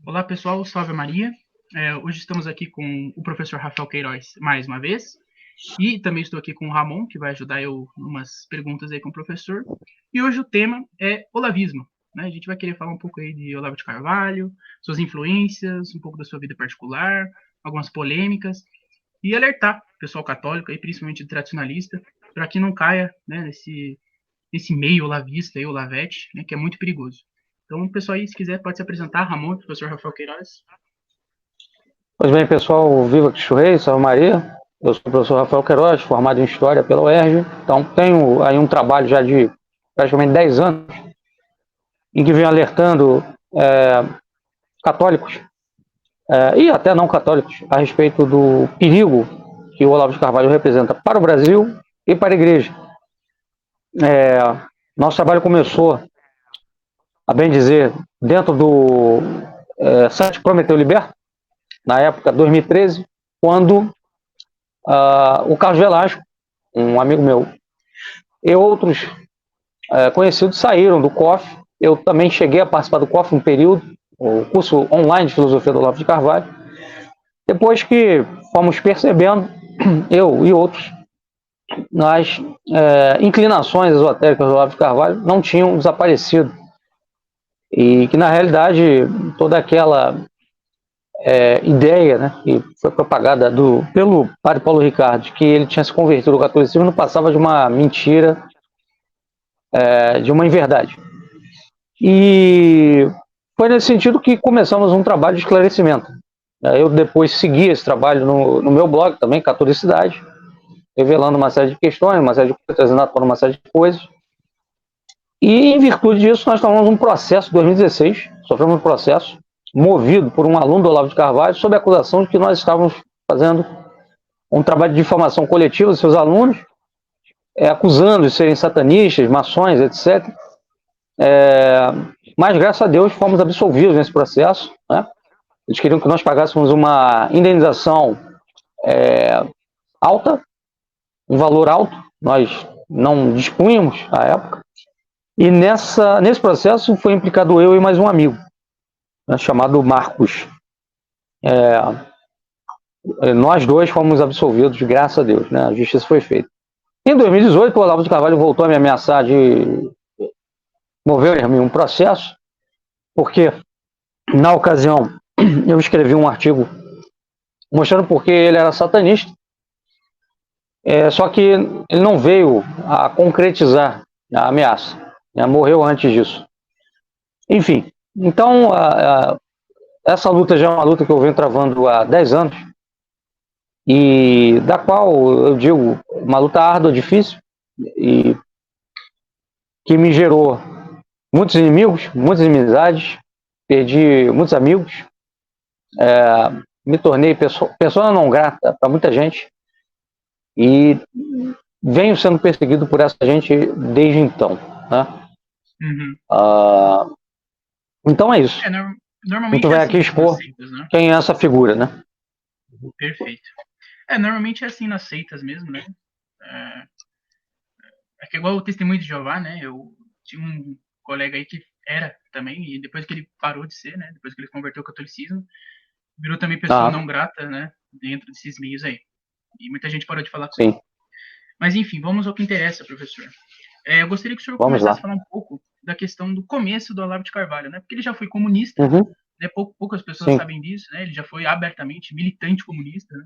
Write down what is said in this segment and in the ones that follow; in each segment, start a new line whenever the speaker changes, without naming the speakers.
Olá, pessoal, salve Maria. Hoje estamos aqui com o professor Rafael Queiroz mais uma vez, e também estou aqui com o Ramon, que vai ajudar eu em umas perguntas aí com o professor. E hoje o tema é olavismo, né? A gente vai querer falar um pouco aí de Olavo de Carvalho, suas influências, um pouco da sua vida particular, algumas polêmicas, e alertar o pessoal católico, aí, principalmente tradicionalista, para que não caia, né, nesse meio olavista e olavete, né, que é muito perigoso. Então, o pessoal aí, se quiser, pode se apresentar. Ramon, professor Rafael Queiroz.
Pois bem, pessoal, viva Cristo Rei, salve Maria. Eu sou o professor Rafael Queiroz, formado em História pela UERJ. Então, tenho aí um trabalho já de praticamente 10 anos, em que venho alertando católicos e até não católicos a respeito do perigo que o Olavo de Carvalho representa para o Brasil e para a Igreja. Nosso trabalho começou, a bem dizer, dentro do site Prometeu Liberta, na época 2013, quando o Carlos Velasco, um amigo meu, e outros conhecidos saíram do COF. Eu também cheguei a participar do COF um período, o curso online de filosofia do Olavo de Carvalho. Depois que fomos percebendo, eu e outros, as inclinações esotéricas do Olavo de Carvalho não tinham desaparecido. E que, na realidade, toda aquela ideia, né, que foi propagada pelo padre Paulo Ricardo, de que ele tinha se convertido ao catolicismo, não passava de uma mentira, de uma inverdade. E foi nesse sentido que começamos um trabalho de esclarecimento. Eu depois segui esse trabalho no meu blog também, Catolicidade, revelando uma série de questões, uma série de coisas, trazendo à tona uma série de coisas. E, em virtude disso, nós tomamos um processo em 2016, sofremos um processo movido por um aluno do Olavo de Carvalho, sob a acusação de que nós estávamos fazendo um trabalho de difamação coletiva dos seus alunos, acusando de serem satanistas, maçons, etc. Mas, graças a Deus, fomos absolvidos nesse processo, né? Eles queriam que nós pagássemos uma indenização alta, um valor alto, nós não dispunhamos à época. E nesse processo foi implicado eu e mais um amigo, né, chamado Marcos. Nós dois fomos absolvidos, graças a Deus, né? A justiça foi feita. Em 2018, o Olavo de Carvalho voltou a me ameaçar de mover um processo, porque, na ocasião, eu escrevi um artigo mostrando porque ele era satanista, só que ele não veio a concretizar a ameaça, né? Morreu antes disso. Enfim, então, essa luta já é uma luta que eu venho travando há 10 anos, e da qual eu digo, uma luta árdua, difícil, e que me gerou muitos inimigos, muitas inimizades, perdi muitos amigos, me tornei pessoa não grata para muita gente, e venho sendo perseguido por essa gente desde então, né?
Uhum.
Então é isso. A gente
Normalmente é
vai
assim
aqui
nas
expor
seitas, né?
quem é essa figura, né?
Perfeito. Normalmente é assim nas seitas mesmo, né? É, é que é igual o Testemunho de Jeová, né? Eu tinha um colega aí que era também, e depois que ele parou de ser, né? Depois que ele converteu ao catolicismo, virou também pessoa não grata, né? Dentro desses meios aí. E muita gente parou de falar com ele.
Sim.
Mas enfim, vamos ao que interessa, professor. Eu gostaria que o senhor
Vamos
começasse
lá.
a falar um pouco da questão do começo do Olavo de Carvalho, né? Porque ele já foi comunista,
Uhum.
né? Poucas pessoas
Sim,
sabem disso, né? Ele já foi abertamente militante comunista, né?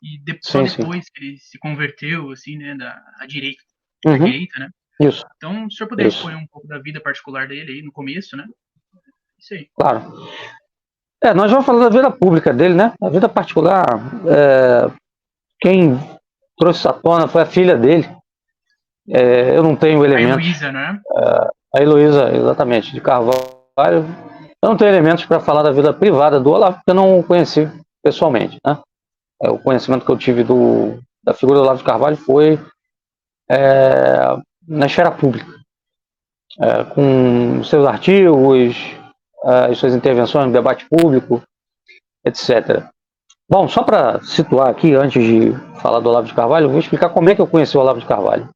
E só
sim, sim.
depois que ele se converteu, assim, né, à direita,
Uhum.
né?
Isso,
Então, se o senhor puder
isso.
expor um pouco da vida particular dele aí no começo, né? Isso aí.
Claro. Nós vamos falar da vida pública dele, né? A vida particular, quem trouxe à tona foi a filha dele. Eu não tenho
A
elementos.
Heloísa, né?
A Heloísa, exatamente, de Carvalho. Eu não tenho elementos para falar da vida privada do Olavo, porque eu não o conheci pessoalmente, né? O conhecimento que eu tive da figura do Olavo de Carvalho foi na esfera pública, com seus artigos, as suas intervenções no debate público, etc. Bom, só para situar aqui, antes de falar do Olavo de Carvalho, eu vou explicar como é que eu conheci o Olavo de Carvalho,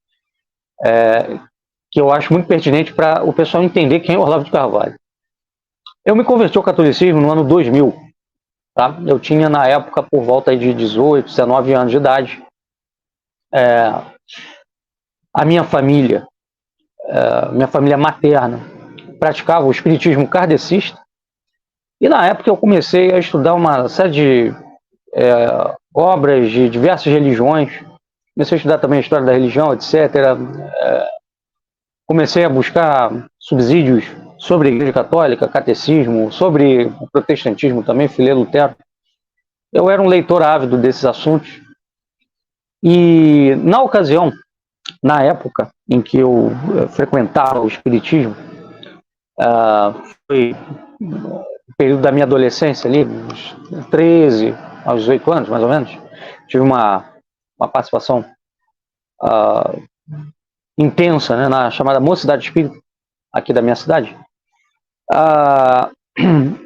que eu acho muito pertinente para o pessoal entender quem é o Olavo de Carvalho. Eu me converti ao catolicismo no ano 2000, tá? Eu tinha, na época, por volta de 18, 19 anos de idade. A minha família materna, praticava o espiritismo kardecista, e na época eu comecei a estudar uma série de obras de diversas religiões, comecei a estudar também a história da religião, etc. Comecei a buscar subsídios sobre a Igreja Católica, catecismo, sobre o protestantismo também, filei Lutero. Eu era um leitor ávido desses assuntos, e na ocasião, na época em que eu frequentava o espiritismo, foi o período da minha adolescência ali, uns 13 aos 18 anos, mais ou menos. Tive uma participação intensa, né, na chamada Mocidade Espírita, aqui da minha cidade.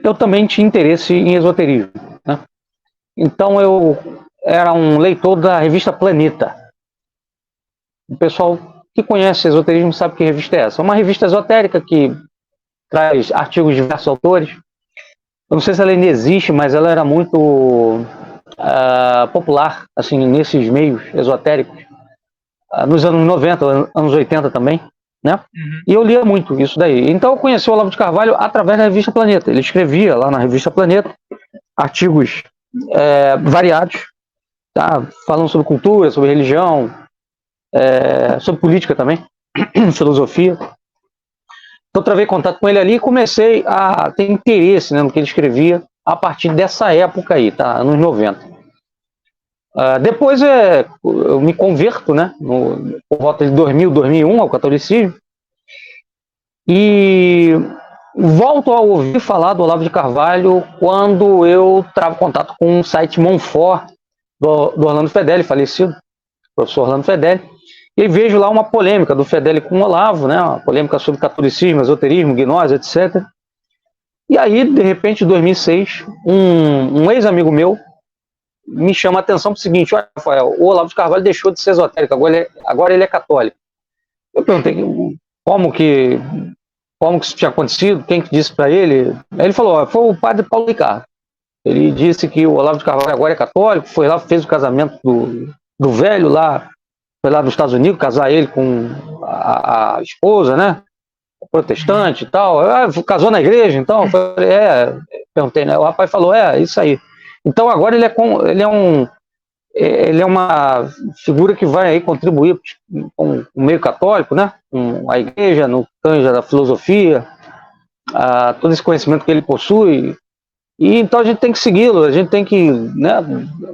Eu também tinha interesse em esoterismo, né? Então eu era um leitor da revista Planeta. O pessoal que conhece esoterismo sabe que revista é essa. É uma revista esotérica que traz artigos de diversos autores. Eu não sei se ela ainda existe, mas ela era muito popular, assim, nesses meios esotéricos, nos anos 90, anos 80 também, né? Uhum. E eu lia muito isso daí. Então eu conheci o Olavo de Carvalho através da revista Planeta. Ele escrevia lá na revista Planeta artigos variados, tá? Falando sobre cultura, sobre religião, sobre política também, filosofia. Então travei contato com ele ali e comecei a ter interesse, né, no que ele escrevia a partir dessa época aí, tá? Anos 90. Depois eu me converto, né, por volta de 2000, 2001 ao catolicismo, e volto a ouvir falar do Olavo de Carvalho quando eu travo contato com o site Monfort do Orlando Fedeli, falecido, professor Orlando Fedeli, e vejo lá uma polêmica do Fedeli com o Olavo, né, uma polêmica sobre catolicismo, esoterismo, gnose, etc. E aí, de repente, em 2006, um ex-amigo meu me chama a atenção para o seguinte: olha, Rafael, o Olavo de Carvalho deixou de ser esotérico, agora ele é católico. Eu perguntei como que isso tinha acontecido, quem que disse para ele. Aí ele falou: foi o padre Paulo Ricardo. Ele disse que o Olavo de Carvalho agora é católico, foi lá, fez o casamento do velho lá, foi lá nos Estados Unidos casar ele com a esposa, né, protestante e tal. Casou na igreja, então? Eu falei, perguntei, né? O rapaz falou, isso aí. Então agora ele é uma figura que vai aí contribuir com o meio católico, né, com a igreja, no canja da filosofia, todo esse conhecimento que ele possui. E então a gente tem que segui-lo, a gente tem que, né,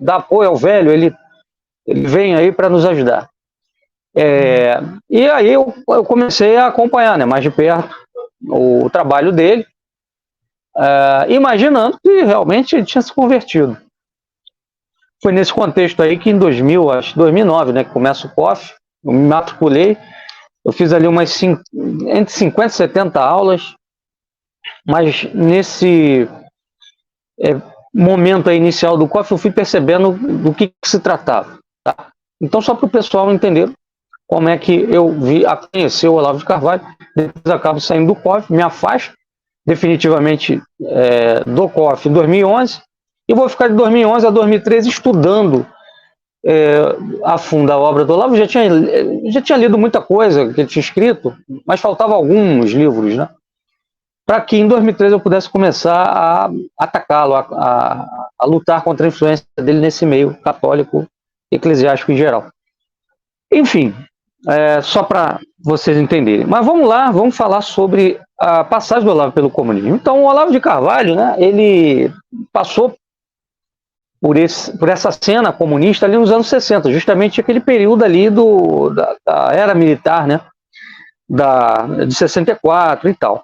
dar apoio ao velho, ele vem aí para nos ajudar. E aí eu comecei a acompanhar, né, mais de perto o trabalho dele, imaginando que realmente ele tinha se convertido. Foi nesse contexto aí que em 2009, né, que começa o COF, eu me matriculei, eu fiz ali entre 50 e 70 aulas, mas nesse momento aí inicial do COF eu fui percebendo do que se tratava, tá? Então, só para o pessoal entender como é que eu vi a conhecer o Olavo de Carvalho, depois acabo saindo do COF, me afasto definitivamente do COF em 2011, e vou ficar de 2011 a 2013 estudando a fundo a obra do Olavo. Já tinha lido muita coisa que ele tinha escrito, mas faltavam alguns livros, né, para que em 2013 eu pudesse começar a atacá-lo, a lutar contra a influência dele nesse meio católico, eclesiástico em geral. Enfim, só para vocês entenderem. Mas vamos lá, vamos falar sobre a passagem do Olavo pelo comunismo. Então, o Olavo de Carvalho, né, ele passou por essa cena comunista ali nos anos 60, justamente aquele período ali da era militar, né, de 64 e tal.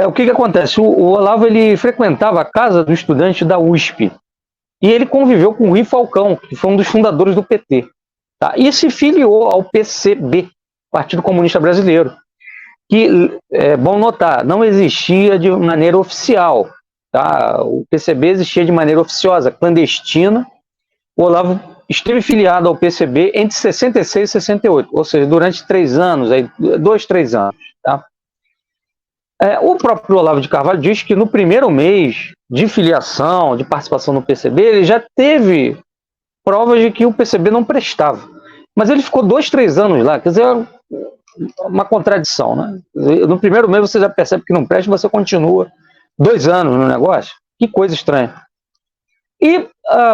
O que acontece? O Olavo, ele frequentava a casa do estudante da USP, e ele conviveu com o Rui Falcão, que foi um dos fundadores do PT. Tá? E se filiou ao PCB, Partido Comunista Brasileiro, que, é bom notar, não existia de maneira oficial. Tá? O PCB existia de maneira oficiosa, clandestina. O Olavo esteve filiado ao PCB entre 66 e 68, ou seja, durante 3 anos, 2, 3 anos. Tá? O próprio Olavo de Carvalho diz que no primeiro mês de filiação, de participação no PCB, ele já teve provas de que o PCB não prestava. Mas ele ficou 2, 3 anos lá, quer dizer, uma contradição, né? No primeiro mês você já percebe que não presta e você continua 2 anos no negócio. Que coisa estranha. E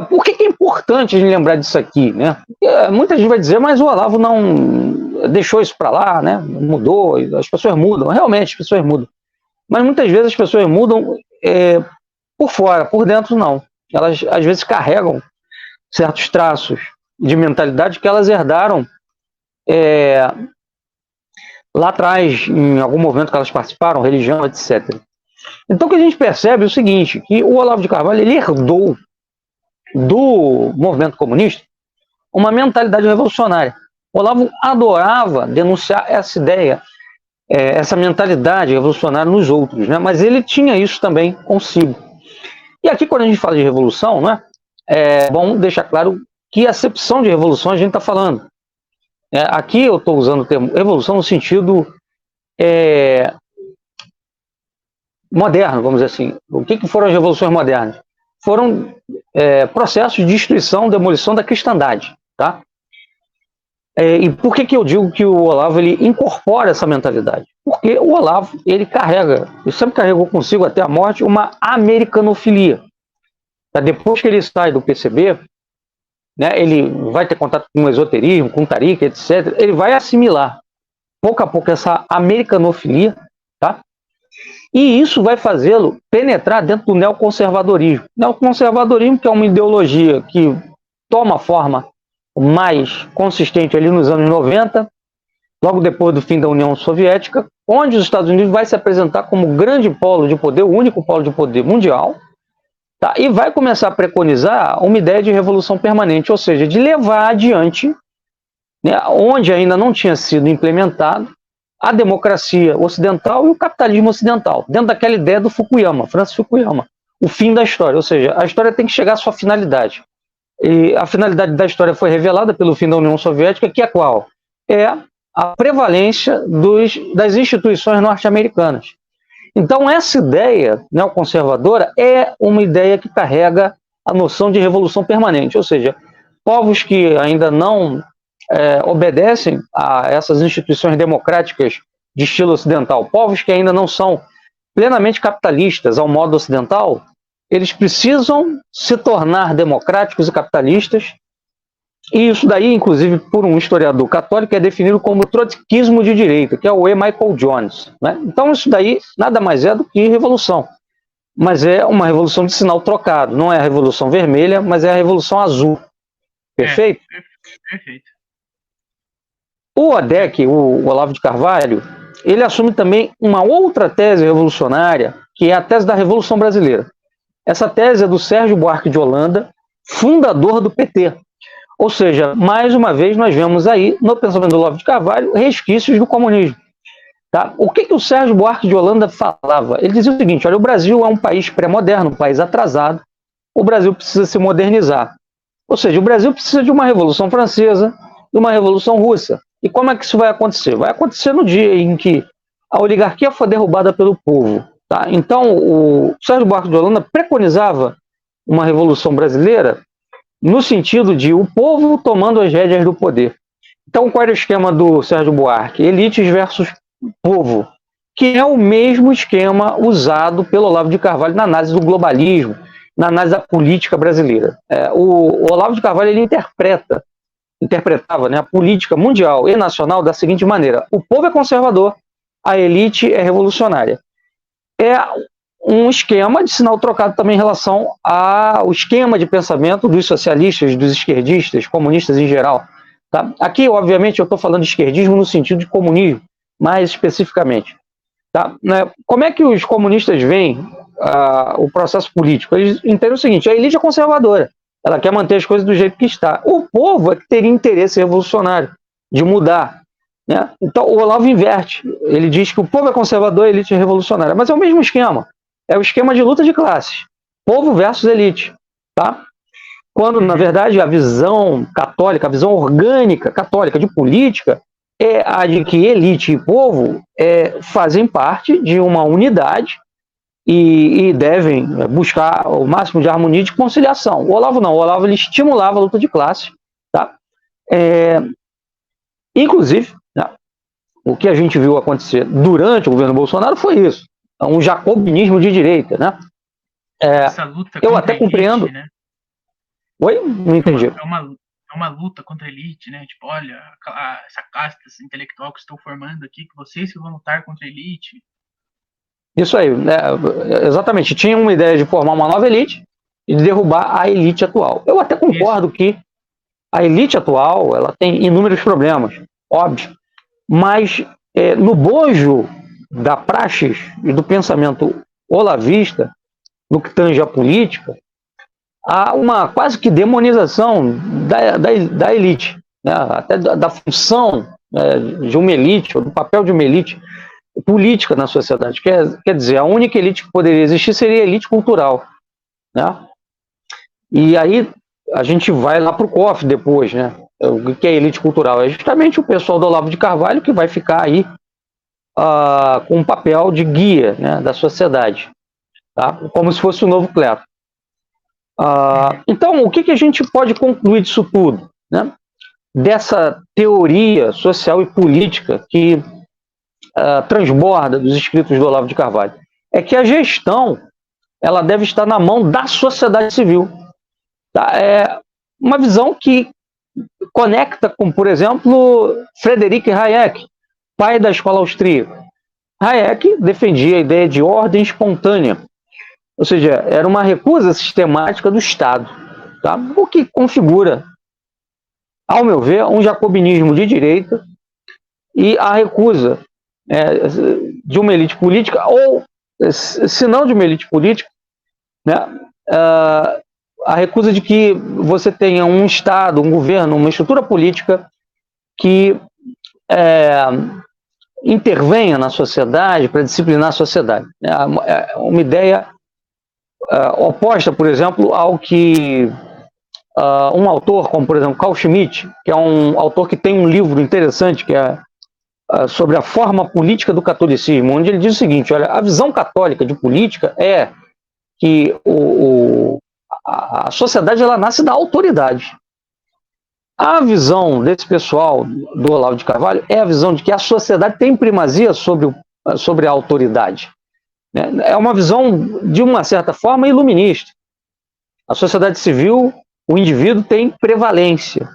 por que é importante a gente lembrar disso aqui, né? Porque muita gente vai dizer, mas o Olavo não deixou isso para lá, né? Mudou, as pessoas mudam, realmente as pessoas mudam. Mas muitas vezes as pessoas mudam por fora, por dentro não. Elas às vezes carregam certos traços de mentalidade que elas herdaram lá atrás, em algum movimento que elas participaram, religião, etc. Então o que a gente percebe é o seguinte, que o Olavo de Carvalho ele herdou do movimento comunista uma mentalidade revolucionária. O Olavo adorava denunciar essa ideia, essa mentalidade revolucionária nos outros, né? Mas ele tinha isso também consigo. E aqui, quando a gente fala de revolução, né, é bom deixar claro que acepção de revolução a gente está falando. Aqui eu estou usando o termo revolução no sentido moderno, vamos dizer assim. O que foram as revoluções modernas? Foram processos de destruição, demolição da cristandade, tá? E por que eu digo que o Olavo ele incorpora essa mentalidade? Porque o Olavo ele sempre carregou consigo até a morte uma americanofilia. Depois que ele sai do PCB, né, ele vai ter contato com o esoterismo, com Tariqa, etc. Ele vai assimilar pouco a pouco essa americanofilia, tá? E isso vai fazê-lo penetrar dentro do neoconservadorismo. Neoconservadorismo, que é uma ideologia que toma forma mais consistente ali nos anos 90, logo depois do fim da União Soviética, onde os Estados Unidos vai se apresentar como o grande polo de poder, o único polo de poder mundial, tá? E vai começar a preconizar uma ideia de revolução permanente, ou seja, de levar adiante, né, onde ainda não tinha sido implementado, a democracia ocidental e o capitalismo ocidental, dentro daquela ideia do Fukuyama, Francis Fukuyama, o fim da história, ou seja, a história tem que chegar à sua finalidade. E a finalidade da história foi revelada pelo fim da União Soviética, que é qual? É a prevalência das instituições norte-americanas. Então essa ideia neoconservadora é uma ideia que carrega a noção de revolução permanente, ou seja, povos que ainda não obedecem a essas instituições democráticas de estilo ocidental, povos que ainda não são plenamente capitalistas ao modo ocidental, eles precisam se tornar democráticos e capitalistas, e isso daí, inclusive, por um historiador católico, é definido como trotskismo de direita, que é o E. Michael Jones, né? Então isso daí nada mais é do que revolução, mas é uma revolução de sinal trocado, não é a revolução vermelha, mas é a revolução azul. Perfeito?
Perfeito.
O ODEC, o Olavo de Carvalho, ele assume também uma outra tese revolucionária, que é a tese da Revolução Brasileira. Essa tese é do Sérgio Buarque de Holanda, fundador do PT. Ou seja, mais uma vez nós vemos aí, no pensamento do Olavo de Carvalho, resquícios do comunismo. Tá? O que o Sérgio Buarque de Holanda falava? Ele dizia o seguinte, olha, o Brasil é um país pré-moderno, um país atrasado, o Brasil precisa se modernizar. Ou seja, o Brasil precisa de uma Revolução Francesa, de uma Revolução Russa. E como é que isso vai acontecer? Vai acontecer no dia em que a oligarquia for derrubada pelo povo. Tá? Então, o Sérgio Buarque de Holanda preconizava uma Revolução Brasileira no sentido de o povo tomando as rédeas do poder. Então, qual era o esquema do Sérgio Buarque? Elites versus povo, que é o mesmo esquema usado pelo Olavo de Carvalho na análise do globalismo, na análise da política brasileira. O Olavo de Carvalho ele interpretava, né, a política mundial e nacional da seguinte maneira: o povo é conservador, a elite é revolucionária. É um esquema de sinal trocado também em relação ao esquema de pensamento dos socialistas, dos esquerdistas, comunistas em geral. Tá? Aqui, obviamente, eu estou falando de esquerdismo no sentido de comunismo, mais especificamente. Tá? Como é que os comunistas veem o processo político? Eles entendem o seguinte: a elite é conservadora, ela quer manter as coisas do jeito que está. O povo é que teria interesse revolucionário, de mudar. Né? Então o Olavo inverte, ele diz que o povo é conservador, a elite é revolucionária, mas é o mesmo esquema, é o esquema de luta de classes, povo versus elite, tá? Quando na verdade a visão católica, a visão orgânica católica de política é a de que elite e povo fazem parte de uma unidade e devem buscar o máximo de harmonia e de conciliação. O Olavo não, o Olavo ele estimulava a luta de classe, tá? Inclusive, né, o que a gente viu acontecer durante o governo Bolsonaro foi isso, um jacobinismo de direita, né?
Essa luta
eu
contra
até
a elite,
compreendo.
né?
Oi? Não entendi.
É uma luta contra a elite, né? Tipo, olha, essa casta intelectual que estou formando aqui, que vocês que vão lutar contra a elite.
Isso aí, né? Exatamente. Tinha uma ideia de formar uma nova elite e de derrubar a elite atual. Eu até concordo que a elite atual ela tem inúmeros problemas, óbvio, mas no bojo da praxis e do pensamento olavista, no que tange a política, há uma quase que demonização da elite, né? Até da função de uma elite, ou do papel de uma elite política na sociedade. Quer dizer, a única elite que poderia existir seria a elite cultural, né? E aí a gente vai lá para o COF depois, né? O que é elite cultural? É justamente o pessoal do Olavo de Carvalho que vai ficar aí com um papel de guia, né, da sociedade, tá? Como se fosse o novo clero. Então, o que a gente pode concluir disso tudo, né? Dessa teoria social e política que transborda dos escritos do Olavo de Carvalho? É que a gestão ela deve estar na mão da sociedade civil. Tá? É uma visão que conecta com, por exemplo, Friedrich Hayek, pai da escola austríaca. Hayek defendia a ideia de ordem espontânea, ou seja, era uma recusa sistemática do Estado, tá? O que configura, ao meu ver, um jacobinismo de direita e a recusa de uma elite política, ou, se não de uma elite política, né, a recusa de que você tenha um Estado, um governo, uma estrutura política que intervenha na sociedade para disciplinar a sociedade. É uma ideia oposta, por exemplo, ao que um autor, como por exemplo Carl Schmitt, que é um autor que tem um livro interessante que é sobre a forma política do catolicismo, onde ele diz o seguinte: olha, a visão católica de política é que a sociedade ela nasce da autoridade. A visão desse pessoal do Olavo de Carvalho é a visão de que a sociedade tem primazia sobre a autoridade. É uma visão, de uma certa forma, iluminista. A sociedade civil, o indivíduo tem prevalência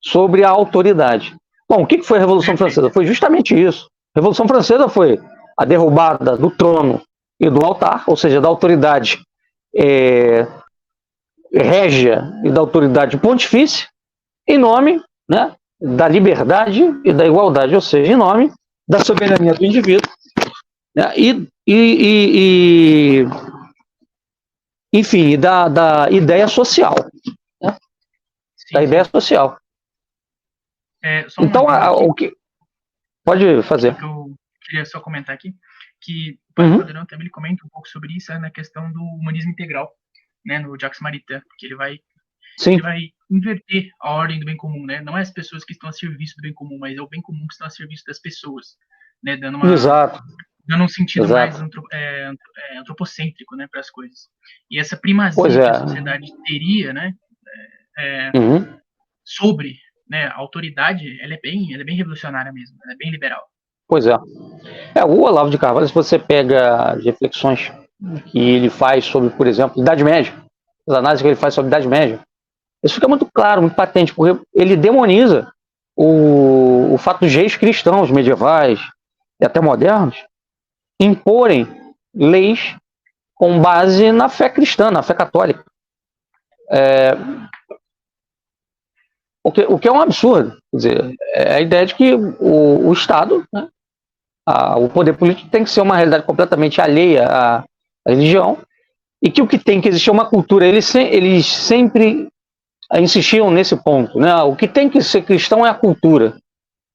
sobre a autoridade. Bom, o que foi a Revolução Francesa? Foi justamente isso. A Revolução Francesa foi a derrubada do trono e do altar, ou seja, da autoridade régia e da autoridade pontifícia, em nome, né, da liberdade e da igualdade, ou seja, em nome da soberania do indivíduo, né, enfim, da ideia social, né, da ideia social. Então, o que pode fazer?
Eu queria só comentar aqui que o Padre Caldeirão também ele comenta um pouco sobre isso na questão do humanismo integral, né, no Jacques Maritain, porque ele vai inverter a ordem do bem comum, né? Não é as pessoas que estão a serviço do bem comum, mas é o bem comum que está a serviço das pessoas, né? Dando um sentido mais antropocêntrico, né, para as coisas. E essa primazia que a sociedade teria, né, sobre, né, a autoridade, ela é bem revolucionária mesmo, ela é bem liberal.
Pois é. O Olavo de Carvalho, se você pega as reflexões que ele faz sobre, por exemplo, Idade Média, as análises que ele faz sobre Idade Média, isso fica muito claro, muito patente, porque ele demoniza o fato dos reis cristãos medievais e até modernos imporem leis com base na fé cristã, na fé católica. O que é um absurdo. Quer dizer, é a ideia de que o Estado, né, o poder político tem que ser uma realidade completamente alheia à religião, e que o que tem que existir é uma cultura. Eles sempre insistiam nesse ponto, né? O que tem que ser cristão é a cultura.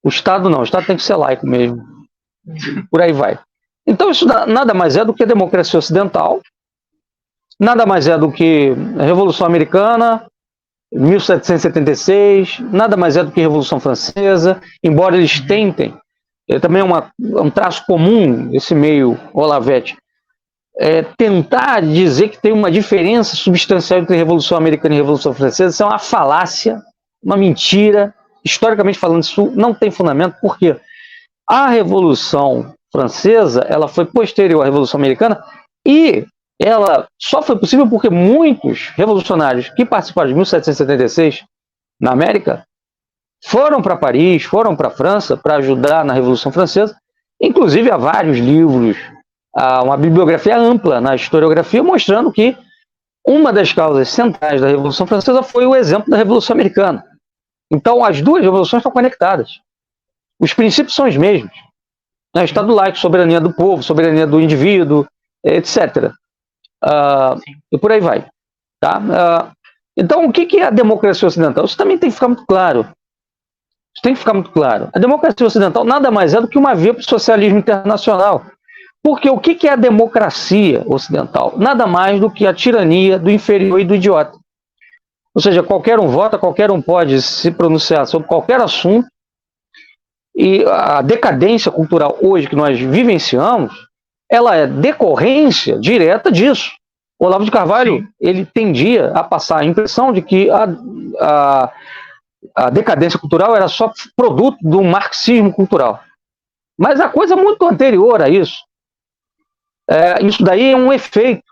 O Estado não, o Estado tem que ser laico mesmo. Por aí vai. Então isso nada mais é do que a democracia ocidental, nada mais é do que a Revolução Americana, 1776, nada mais é do que a Revolução Francesa, embora eles tentem, também é um traço comum, esse meio Olavete, tentar dizer que tem uma diferença substancial entre a Revolução Americana e a Revolução Francesa. Isso é uma falácia, uma mentira. Historicamente falando, isso não tem fundamento, porque a Revolução Francesa ela foi posterior à Revolução Americana e ela só foi possível porque muitos revolucionários que participaram de 1776 na América foram para Paris, foram para a França para ajudar na Revolução Francesa. Inclusive há vários livros, há uma bibliografia ampla na historiografia mostrando que uma das causas centrais da Revolução Francesa foi o exemplo da Revolução Americana. Então as duas revoluções estão conectadas. Os princípios são os mesmos. Estado laico, soberania do povo, soberania do indivíduo, etc. E por aí vai. Tá? Então, o que é a democracia ocidental? Isso também tem que ficar muito claro. Isso tem que ficar muito claro. A democracia ocidental nada mais é do que uma via para o socialismo internacional. Porque o que é a democracia ocidental? Nada mais do que a tirania do inferior e do idiota. Ou seja, qualquer um vota, qualquer um pode se pronunciar sobre qualquer assunto, e a decadência cultural hoje que nós vivenciamos, ela é decorrência direta disso. O Olavo de Carvalho, ele tendia a passar a impressão de que a decadência cultural era só produto do marxismo cultural. Mas a coisa é muito anterior a isso. Isso daí é um efeito.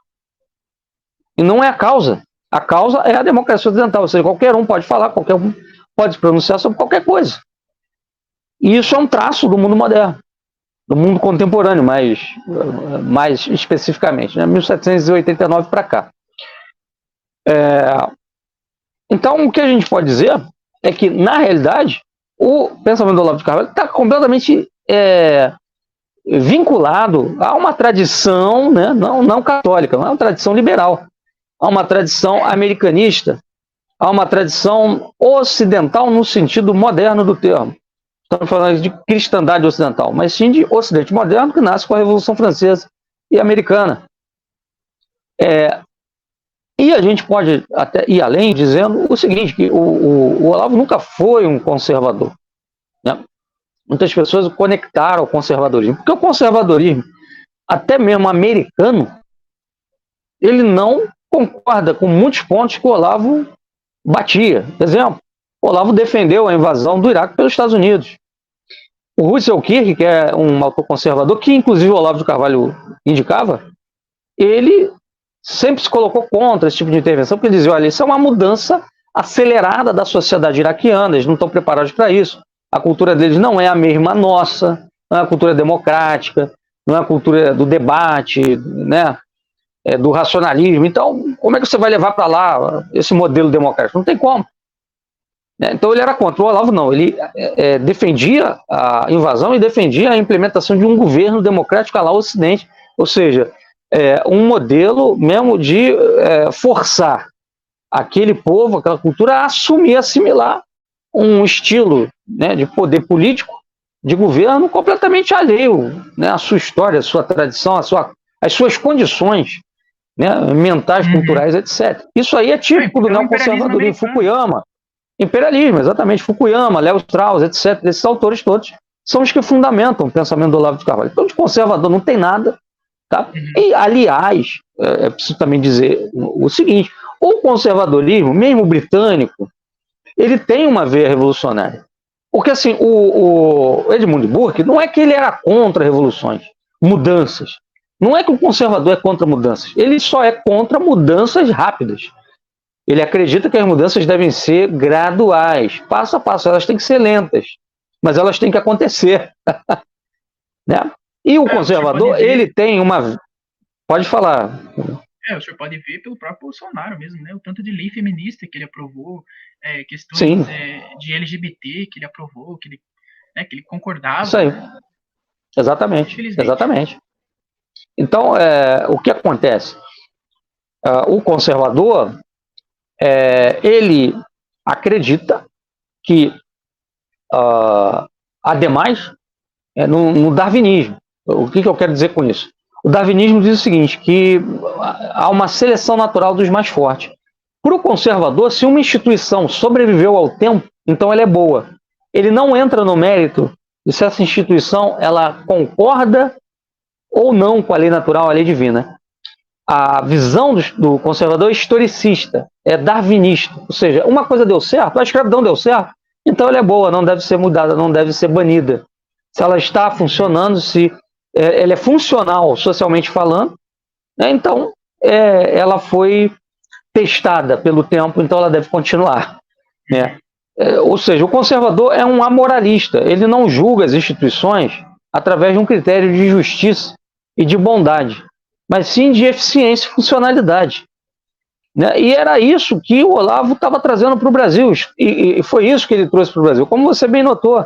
E não é a causa. A causa é a democracia ocidental. Ou seja, qualquer um pode falar, qualquer um pode se pronunciar sobre qualquer coisa. E isso é um traço do mundo moderno, do mundo contemporâneo, mais especificamente, né? 1789 para cá. Então, o que a gente pode dizer é que, na realidade, o pensamento do Olavo de Carvalho está completamente vinculado a uma tradição, né? não católica, mas uma tradição liberal, a uma tradição americanista, a uma tradição ocidental no sentido moderno do termo. Estamos falando de cristandade ocidental, mas sim de ocidente moderno que nasce com a Revolução Francesa e Americana. E a gente pode até ir além dizendo o seguinte, que o Olavo nunca foi um conservador. Né? Muitas pessoas conectaram ao conservadorismo, porque o conservadorismo, até mesmo americano, ele não concorda com muitos pontos que o Olavo batia. Por exemplo, o Olavo defendeu a invasão do Iraque pelos Estados Unidos. O Russell Kirk, que é um autor conservador, que inclusive o Olavo de Carvalho indicava, ele sempre se colocou contra esse tipo de intervenção, porque ele dizia, olha, isso é uma mudança acelerada da sociedade iraquiana, eles não estão preparados para isso. A cultura deles não é a mesma nossa, não é a cultura democrática, não é a cultura do debate, né, do racionalismo. Então, como é que você vai levar para lá esse modelo democrático? Não tem como. Então ele era contra. O Olavo não, ele defendia a invasão e defendia a implementação de um governo democrático lá no Ocidente, ou seja, um modelo mesmo de forçar aquele povo, aquela cultura a assumir, assimilar um estilo, né, de poder político, de governo completamente alheio, né, à sua história, à sua tradição, às suas condições, né, mentais, culturais, etc. Isso aí é típico do neoconservadorismo. Fukuyama, imperialismo, exatamente, Fukuyama, Léo Strauss, etc. Esses autores todos são os que fundamentam o pensamento do Olavo de Carvalho. Então, de conservador não tem nada. Tá? E, aliás, é preciso também dizer o seguinte, o conservadorismo, mesmo britânico, ele tem uma veia revolucionária. Porque, assim, o Edmund Burke, não é que ele era contra revoluções, mudanças. Não é que o conservador é contra mudanças. Ele só é contra mudanças rápidas. Ele acredita que as mudanças devem ser graduais, passo a passo. Elas têm que ser lentas, mas elas têm que acontecer. Né? E o conservador, ele tem uma... Pode falar.
O senhor pode ver pelo próprio Bolsonaro mesmo, né? O tanto de lei feminista que ele aprovou, questões de LGBT que ele aprovou, que ele concordava.
Isso aí. Exatamente. Exatamente. Então, o que acontece? O conservador, ele acredita que, ademais, no darwinismo. O que eu quero dizer com isso? O darwinismo diz o seguinte, que há uma seleção natural dos mais fortes. para o conservador, se uma instituição sobreviveu ao tempo, então ela é boa. Ele não entra no mérito de se essa instituição ela concorda ou não com a lei natural, a lei divina. A visão do conservador é historicista, é darwinista. Ou seja, uma coisa deu certo, a escravidão deu certo, então ela é boa, não deve ser mudada, não deve ser banida. Se ela está funcionando, se ela é funcional socialmente falando, né, então ela foi testada pelo tempo, então ela deve continuar. Né? Ou seja, o conservador é um amoralista, ele não julga as instituições através de um critério de justiça e de bondade, mas sim de eficiência e funcionalidade. Né? E era isso que o Olavo estava trazendo para o Brasil, e foi isso que ele trouxe para o Brasil. Como você bem notou,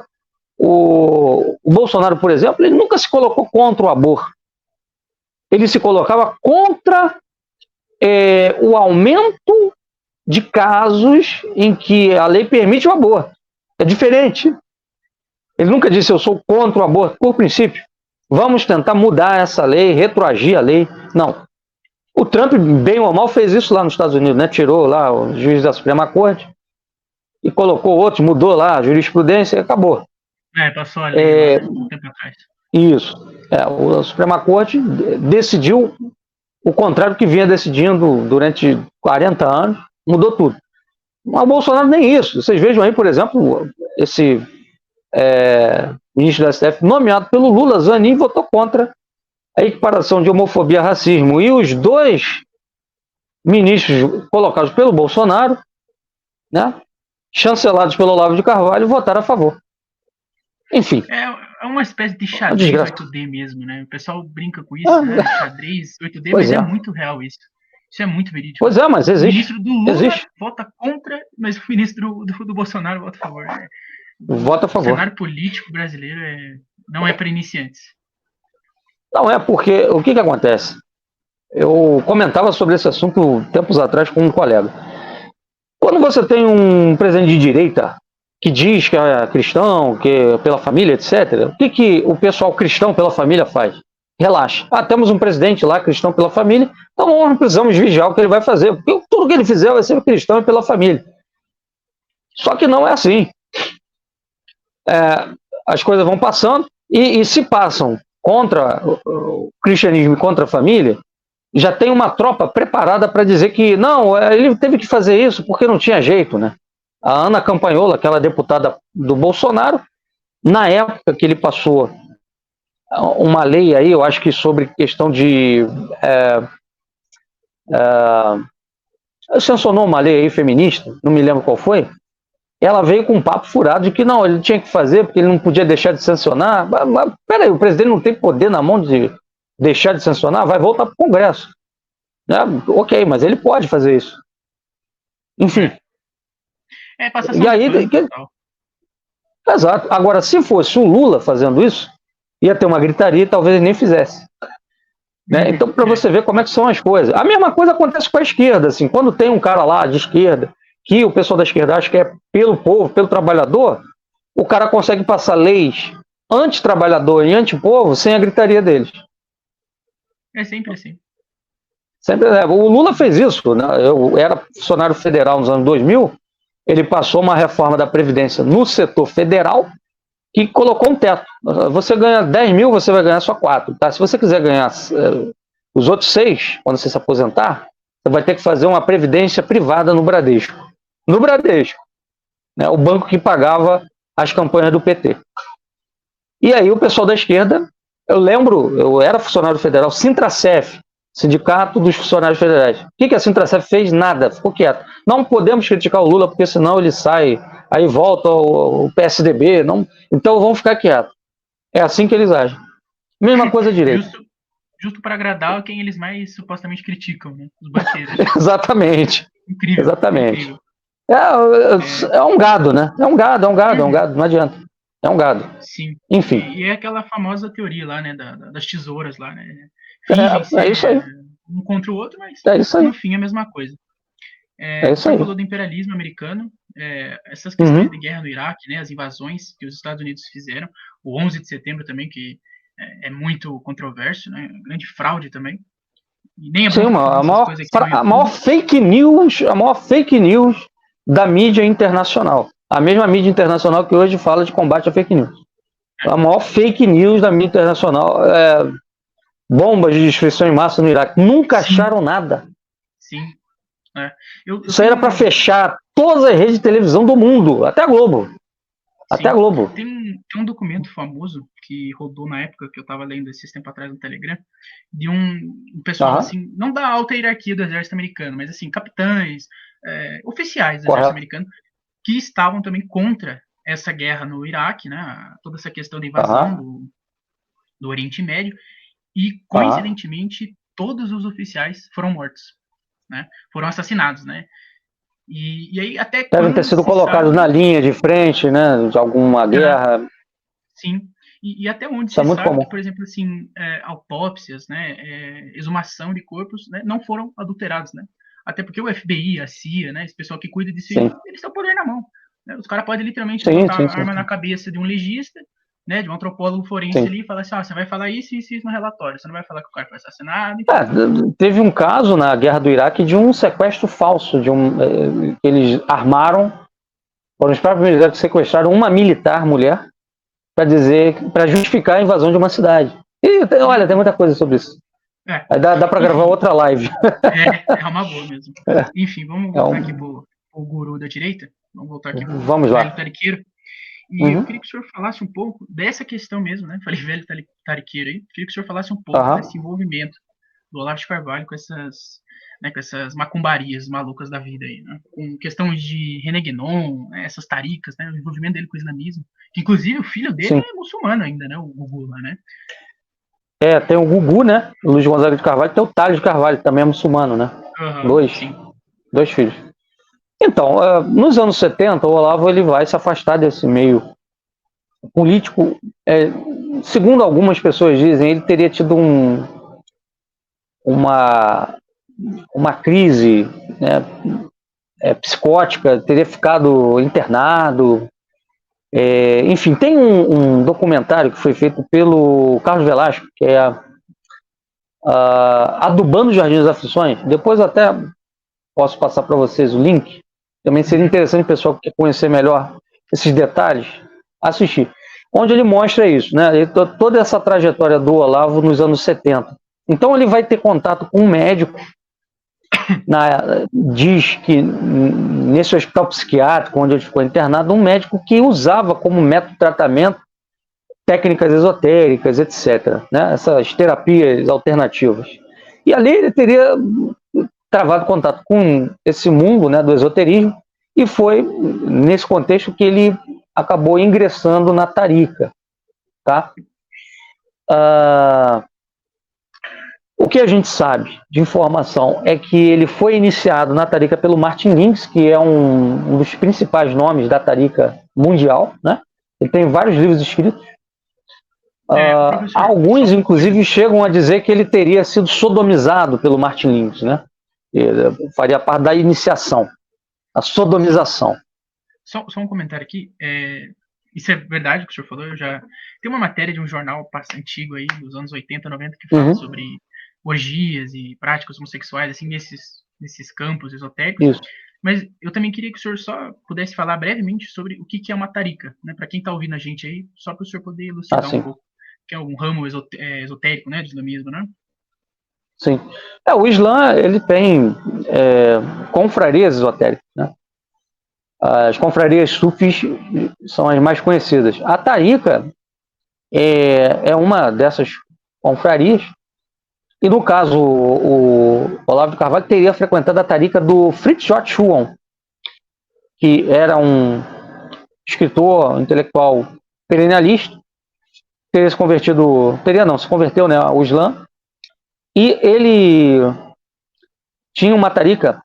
o Bolsonaro, por exemplo, ele nunca se colocou contra o aborto. Ele se colocava contra o aumento de casos em que a lei permite o aborto. É diferente. Ele nunca disse eu sou contra o aborto, por princípio. Vamos tentar mudar essa lei, retroagir a lei. Não. O Trump, bem ou mal, fez isso lá nos Estados Unidos, né? Tirou lá o juiz da Suprema Corte e colocou outros, mudou lá a jurisprudência e acabou.
Passou a lei um tempo atrás.
Isso. A Suprema Corte decidiu o contrário do que vinha decidindo durante 40 anos, mudou tudo. Mas o Bolsonaro nem isso. Vocês vejam aí, por exemplo, esse ministro da STF nomeado pelo Lula, Zanin, votou contra a equiparação de homofobia e racismo. E os dois ministros colocados pelo Bolsonaro, né, chancelados pelo Olavo de Carvalho, votaram a favor. Enfim.
É uma espécie de xadrez 8D mesmo, né? O pessoal brinca com isso, né? Xadrez 8D, mas é muito real isso. Isso é muito verídico.
Pois é, mas existe.
O ministro do Lula vota contra, mas o ministro do Bolsonaro vota a favor. Né?
Vota a favor.
O cenário político brasileiro não é para iniciantes.
Não é, porque o que acontece? Eu comentava sobre esse assunto tempos atrás com um colega. Quando você tem um presidente de direita que diz que é cristão, que é pela família, etc., o que o pessoal cristão pela família faz? Relaxa. Temos um presidente lá cristão pela família, então não precisamos vigiar o que ele vai fazer, porque tudo que ele fizer vai ser cristão e pela família. Só que não é assim. As coisas vão passando e se passam contra o cristianismo e contra a família, já tem uma tropa preparada para dizer que não, ele teve que fazer isso porque não tinha jeito, né? A Ana Campanhola, aquela deputada do Bolsonaro, na época que ele passou uma lei aí, eu acho que sobre questão de sancionou uma lei aí feminista, não me lembro qual foi, ela veio com um papo furado de que não, ele tinha que fazer porque ele não podia deixar de sancionar. Mas peraí, o presidente não tem poder na mão de deixar de sancionar? Vai voltar para o Congresso. Ok, mas ele pode fazer isso. Enfim. E aí, exato. Agora, se fosse o Lula fazendo isso, ia ter uma gritaria e talvez ele nem fizesse. Né? Então, para você ver como é que são as coisas. A mesma coisa acontece com a esquerda. Assim, quando tem um cara lá de esquerda, que o pessoal da esquerda acha que é pelo povo, pelo trabalhador, o cara consegue passar leis anti-trabalhador e anti-povo sem a gritaria deles.
É sempre assim.
Sempre, o Lula fez isso. Né? Eu era funcionário federal nos anos 2000, ele passou uma reforma da Previdência no setor federal que colocou um teto. Você ganha 10 mil, você vai ganhar só 4. Tá? Se você quiser ganhar os outros 6, quando você se aposentar, você vai ter que fazer uma previdência privada no Bradesco. No Bradesco. Né? O banco que pagava as campanhas do PT. E aí o pessoal da esquerda, eu lembro, eu era funcionário federal, Sintracef, Sindicato dos Funcionários Federais. O que a Sintracef fez? Nada, ficou quieto. Não podemos criticar o Lula, porque senão ele sai, aí volta o PSDB, não... então vamos ficar quietos. É assim que eles agem. Mesma coisa direito.
Justo para agradar quem eles mais supostamente criticam, né? Os banqueiros.
Exatamente.
Incrível.
Exatamente.
Incrível.
É um gado, né? É um gado, não adianta. É um gado.
Sim.
Enfim.
E é aquela famosa teoria lá, né? Das tesouras lá, né?
É isso aí.
Um contra o outro, mas
no
fim é a mesma coisa.
Você
falou do imperialismo americano, essas questões de guerra no Iraque, né? As invasões que os Estados Unidos fizeram, o 11 de setembro também, que é muito controverso, né? Grande fraude também. E nem é bom
Sim,
ficar falando essas coisas aqui no
a maior fake news da mídia internacional. A mesma mídia internacional que hoje fala de combate à fake news. A maior fake news da mídia internacional é bombas de destruição em massa no Iraque. Nunca acharam nada.
Sim.
Isso aí era para fechar todas as redes de televisão do mundo, até a Globo. Sim. Até a Globo.
Tem um documento famoso que rodou na época que eu estava lendo esses tempos atrás no Telegram, de um pessoal, assim, não da alta hierarquia do exército americano, mas assim, capitães, oficiais do exército americano, que estavam também contra essa guerra no Iraque, né? Toda essa questão da invasão do Oriente Médio, e coincidentemente todos os oficiais foram mortos, né? Foram assassinados, né? E aí até
devem ter sido colocados na linha de frente, né, de alguma guerra.
Sim. E até onde
isso
se sabe
comum.
que, por exemplo, assim, autópsias, né, exumação de corpos, né, não foram adulterados, né? Até porque o FBI, a CIA, né, esse pessoal que cuida disso, eles têm o poder na mão. Né? Os caras podem literalmente botar a arma na cabeça de um legista, né, de um antropólogo forense ali, e falar assim, você vai falar isso no relatório, você não vai falar que o cara foi assassinado.
Teve um caso na Guerra do Iraque de um sequestro falso, que eles armaram, foram os próprios militares que sequestraram uma militar mulher para justificar a invasão de uma cidade. E olha, tem muita coisa sobre isso. Dá para gravar outra live.
É uma boa mesmo. Enfim, vamos voltar aqui pro guru da direita. Vamos voltar aqui pro velho tariqueiro. E eu queria que o senhor falasse um pouco dessa questão mesmo, né? Falei velho tariqueiro aí. Queria que o senhor falasse um pouco desse envolvimento do Olavo de Carvalho com essas macumbarias malucas da vida aí, né? Com questão de René Guénon, né? Essas taricas, né? O envolvimento dele com o islamismo. Que, inclusive, o filho dele é muçulmano ainda, né? O Gugu lá, né?
Tem o Gugu, né? O Luiz Gonzaga de Carvalho, tem o Thales de Carvalho, que também é muçulmano, né? Dois filhos. Então, nos anos 70, o Olavo ele vai se afastar desse meio político. Segundo algumas pessoas dizem, ele teria tido uma crise, né, psicótica, teria ficado internado. Enfim, tem um documentário que foi feito pelo Carlos Velasco, que é Adubando os Jardins das Aflições. Depois até posso passar para vocês o link. Também seria interessante o pessoal que quer conhecer melhor esses detalhes assistir. Onde ele mostra isso, né? Toda essa trajetória do Olavo nos anos 70. Então ele vai ter contato com um médico, diz que nesse hospital psiquiátrico onde ele ficou internado, um médico que usava como método de tratamento técnicas esotéricas, etc. Né? Essas terapias alternativas. E ali ele teria travado contato com esse mundo, né, do esoterismo, e foi nesse contexto que ele acabou ingressando na Tariqa. Tá? O que a gente sabe de informação é que ele foi iniciado na Tariqa pelo Martin Lins, que é um dos principais nomes da Tariqa mundial, né? Ele tem vários livros escritos. Alguns, inclusive, chegam a dizer que ele teria sido sodomizado pelo Martin Lins, né? Ele faria parte da iniciação, a sodomização.
Só um comentário aqui. Isso é verdade o que o senhor falou. Tem uma matéria de um jornal antigo aí, dos anos 80, 90, que fala sobre orgias e práticas homossexuais, assim, nesses campos esotéricos.
Isso.
Mas eu também queria que o senhor só pudesse falar brevemente sobre o que é uma tarica, né? Para quem está ouvindo a gente aí, só para o senhor poder elucidar um pouco, que é um ramo esotérico, né, do islamismo, né?
Sim. O Islã, ele tem confrarias esotéricas, né? As confrarias sufis são as mais conhecidas. A Tariqa é uma dessas confrarias. E no caso, o Olavo de Carvalho teria frequentado a Tariqa do Fritjof Schuon, que era um escritor intelectual perennialista, se converteu, né, ao Islã, e ele tinha uma Tariqa,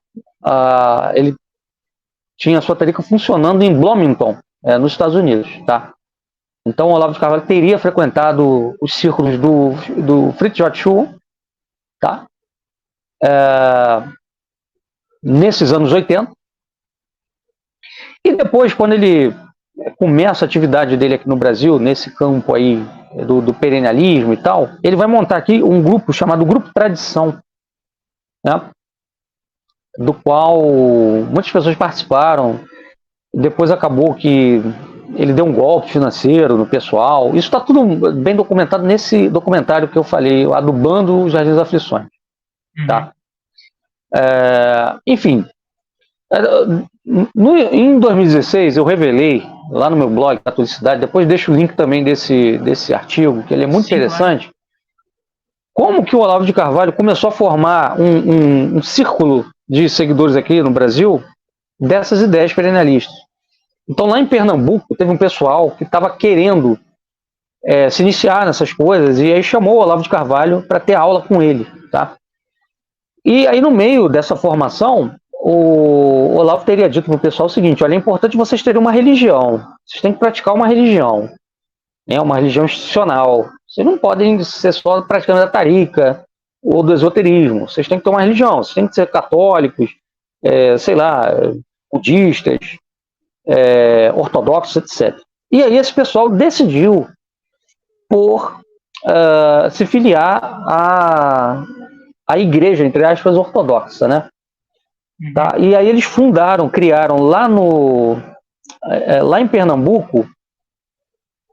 ele tinha a sua Tariqa funcionando em Bloomington, nos Estados Unidos, tá? Então o Olavo de Carvalho teria frequentado os círculos do Fritjof Schuon, tá? Nesses anos 80. E depois, quando ele começa a atividade dele aqui no Brasil, nesse campo aí do perennialismo e tal, ele vai montar aqui um grupo chamado Grupo Tradição, né, do qual muitas pessoas participaram. Depois acabou que ele deu um golpe financeiro no pessoal. Isso está tudo bem documentado nesse documentário que eu falei, Adubando os Jardins das Aflições. Tá? Enfim, em 2016 eu revelei lá no meu blog, Catolicidade, depois deixo o link também desse artigo, que ele é muito interessante, como que o Olavo de Carvalho começou a formar um círculo de seguidores aqui no Brasil dessas ideias perennialistas. Então lá em Pernambuco teve um pessoal que estava querendo se iniciar nessas coisas, e aí chamou o Olavo de Carvalho para ter aula com ele, tá? E aí no meio dessa formação, o Olavo teria dito para o pessoal o seguinte: olha, é importante vocês terem uma religião, vocês têm que praticar uma religião, né, uma religião institucional. Vocês não podem ser só praticando da tarica ou do esoterismo, vocês têm que ter uma religião, vocês têm que ser católicos, sei lá, budistas, ortodoxos, etc. E aí esse pessoal decidiu por se filiar à igreja, entre aspas, ortodoxa, né? Tá? E aí eles criaram lá em Pernambuco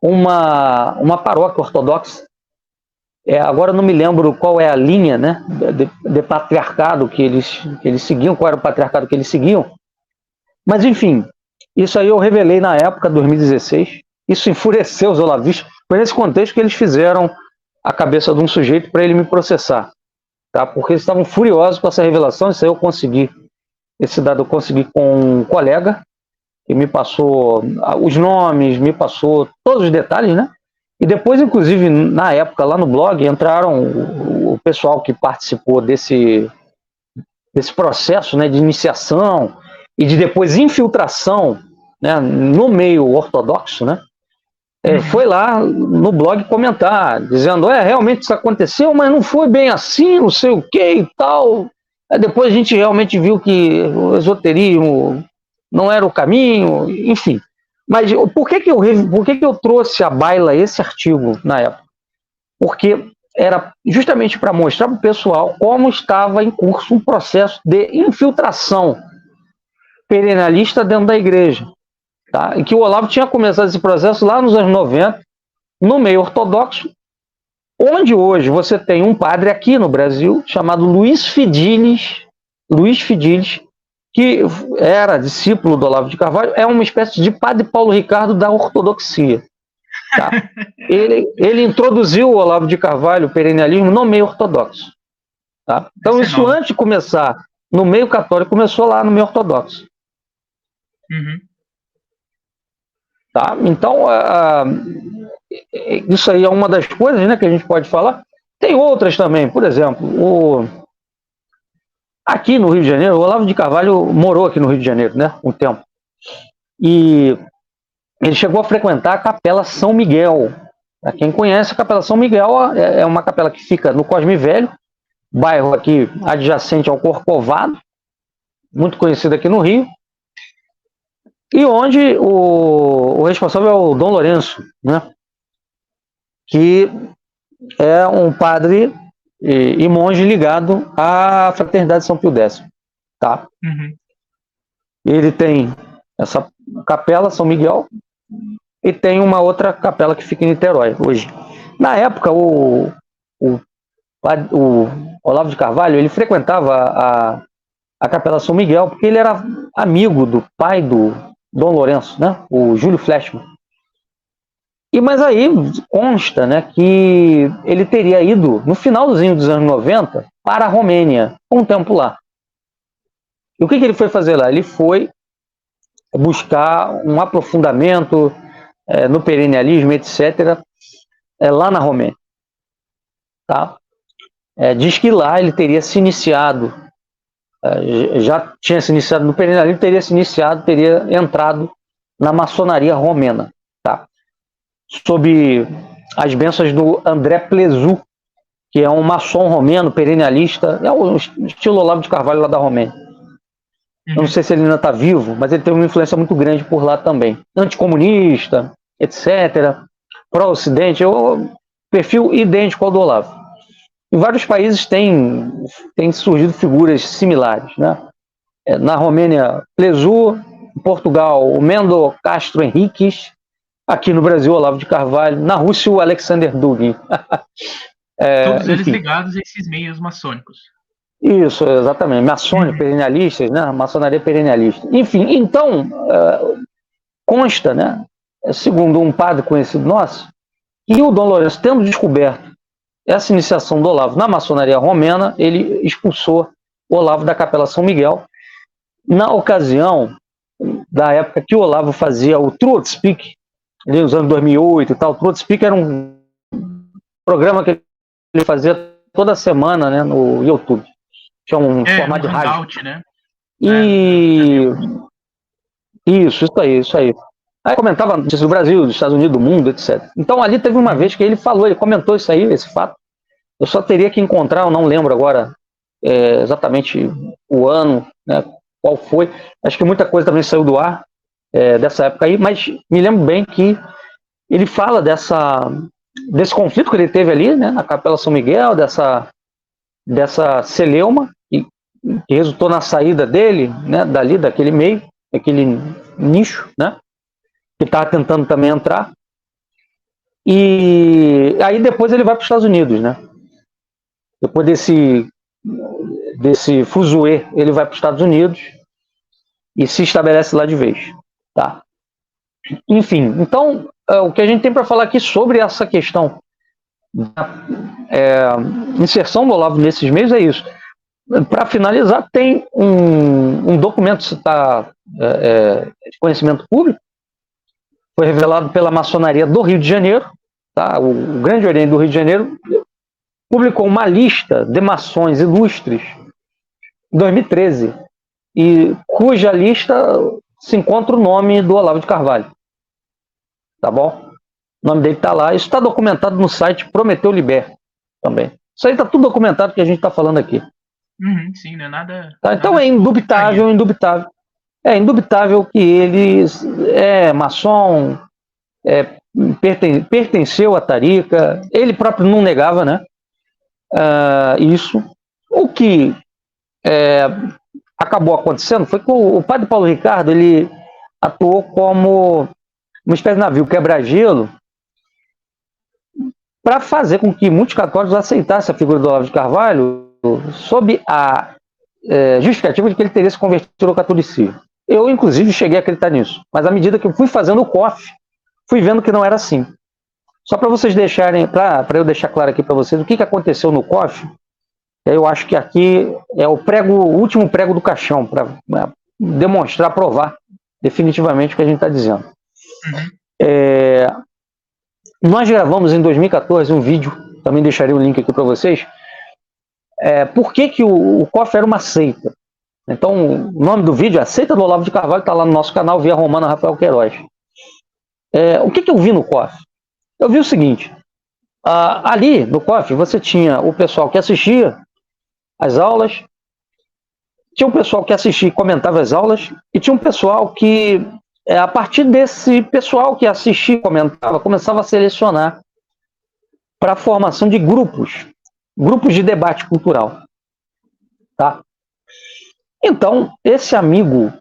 uma paróquia ortodoxa. Agora eu não me lembro qual é a linha, né, de patriarcado que eles seguiam, qual era o patriarcado que eles seguiam. Mas enfim, isso aí eu revelei na época, 2016. Isso enfureceu os olavistas. Foi nesse contexto que eles fizeram a cabeça de um sujeito para ele me processar. Tá? Porque eles estavam furiosos com essa revelação. Isso aí eu consegui. Esse dado eu consegui com um colega, que me passou os nomes, me passou todos os detalhes, né? E depois, inclusive, na época, lá no blog, entraram o pessoal que participou desse processo, né, de iniciação e de depois infiltração, né, no meio ortodoxo, né? Foi lá no blog comentar, dizendo, realmente isso aconteceu, mas não foi bem assim, não sei o que e tal. Aí depois a gente realmente viu que o esoterismo não era o caminho, enfim. Mas por que eu trouxe à baila esse artigo na época? Porque era justamente para mostrar para o pessoal como estava em curso um processo de infiltração perennialista dentro da igreja. Tá? E que o Olavo tinha começado esse processo lá nos anos 90, no meio ortodoxo, onde hoje você tem um padre aqui no Brasil, chamado Luiz Fidilis, que era discípulo do Olavo de Carvalho, é uma espécie de padre Paulo Ricardo da ortodoxia. Tá? Ele introduziu o Olavo de Carvalho, o perennialismo, no meio ortodoxo. Tá? Então isso antes de começar no meio católico, começou lá no meio ortodoxo. Tá? Então, isso aí é uma das coisas, né, que a gente pode falar. Tem outras também, por exemplo, aqui no Rio de Janeiro, o Olavo de Carvalho morou aqui no Rio de Janeiro, né, um tempo. E ele chegou a frequentar a Capela São Miguel. Para quem conhece, a Capela São Miguel é uma capela que fica no Cosme Velho, bairro aqui adjacente ao Corcovado, muito conhecido aqui no Rio. E onde o responsável é o Dom Lourenço, né? Que é um padre e monge ligado à Fraternidade São Pio X. Tá? Ele tem essa capela, São Miguel, e tem uma outra capela que fica em Niterói, hoje. Na época, o Olavo de Carvalho, ele frequentava a Capela São Miguel, porque ele era amigo do pai do Dom Lourenço, né? O Júlio Flechman. Mas aí consta, né, que ele teria ido, no finalzinho dos anos 90, para a Romênia, um tempo lá. E o que ele foi fazer lá? Ele foi buscar um aprofundamento no perennialismo, etc., lá na Romênia. Tá? Diz que lá ele teria se iniciado, já tinha se iniciado no perennialismo, teria entrado na maçonaria romena, tá? Sob as bênçãos do André Plezu, que é um maçom romeno, perennialista, é o estilo Olavo de Carvalho lá da Romênia. Eu não sei se ele ainda está vivo, mas ele tem uma influência muito grande por lá também. Anticomunista, etc., pró-ocidente, perfil idêntico ao do Olavo. Em vários países tem surgido figuras similares, né? Na Romênia, Plesur, em Portugal, o Mendo Castro Henriques, aqui no Brasil, Olavo de Carvalho, na Rússia, o Alexander Dugin.
Todos eles
enfim.
ligados a esses meios maçônicos.
Isso, exatamente. Maçônicos, perennialistas, né? Maçonaria perennialista. Enfim, então, consta, né? Segundo um padre conhecido nosso, que o Dom Lourenço, tendo descoberto essa iniciação do Olavo na maçonaria romena, ele expulsou o Olavo da Capela São Miguel. Na ocasião da época que o Olavo fazia o Truth Speak, ali nos anos 2008 e tal, o Truth Speak era um programa que ele fazia toda semana, né, no YouTube. Tinha um formato de rádio.
Né?
E isso aí. Aí comentava notícias do Brasil, dos Estados Unidos, do mundo, etc. Então ali teve uma vez que ele falou, ele comentou isso aí, esse fato. Eu só teria que encontrar, eu não lembro agora exatamente o ano, né, qual foi. Acho que muita coisa também saiu do ar dessa época aí, mas me lembro bem que ele fala desse conflito que ele teve ali, né, na Capela São Miguel, dessa celeuma, que resultou na saída dele, né, dali, daquele meio, daquele nicho, né, que estava tentando também entrar. E aí depois ele vai para os Estados Unidos, né? Depois desse fuzuê, ele vai para os Estados Unidos e se estabelece lá de vez, tá? Enfim, então, o que a gente tem para falar aqui sobre essa questão da inserção do Olavo nesses meios é isso. Para finalizar, tem um documento que está de conhecimento público, foi revelado pela maçonaria do Rio de Janeiro, tá? O Grande Oriente do Rio de Janeiro publicou uma lista de maçons ilustres em 2013, e cuja lista se encontra o nome do Olavo de Carvalho. Tá bom? O nome dele está lá. Isso está documentado no site Prometeu Liber também. Isso aí está tudo documentado que a gente está falando aqui.
Sim, não é nada.
Tá? Então é indubitável. É indubitável que ele é maçom, pertenceu à Tarica, ele próprio não negava, né? Isso. O que acabou acontecendo foi que o padre Paulo Ricardo ele atuou como uma espécie de navio quebra-gelo para fazer com que muitos católicos aceitassem a figura do Olavo de Carvalho sob a justificativa de que ele teria se convertido ao catolicismo. Eu, inclusive, cheguei a acreditar nisso. Mas à medida que eu fui fazendo o COF, fui vendo que não era assim. Só para vocês deixarem, para eu deixar claro aqui para vocês o que aconteceu no COF, eu acho que aqui é o último prego do caixão, para demonstrar, provar definitivamente o que a gente está dizendo. Nós gravamos em 2014 um vídeo, também deixarei o link aqui para vocês, por que o COF era uma seita. Então, o nome do vídeo é A Seita do Olavo de Carvalho, está lá no nosso canal, Via Romana Rafael Queiroz. O que eu vi no COF? Eu vi o seguinte, ali no COF você tinha o pessoal que assistia às aulas, tinha um pessoal que assistia e comentava as aulas, e tinha um pessoal que, a partir desse pessoal que assistia e comentava, começava a selecionar para a formação de grupos de debate cultural. Tá? Então, esse amigo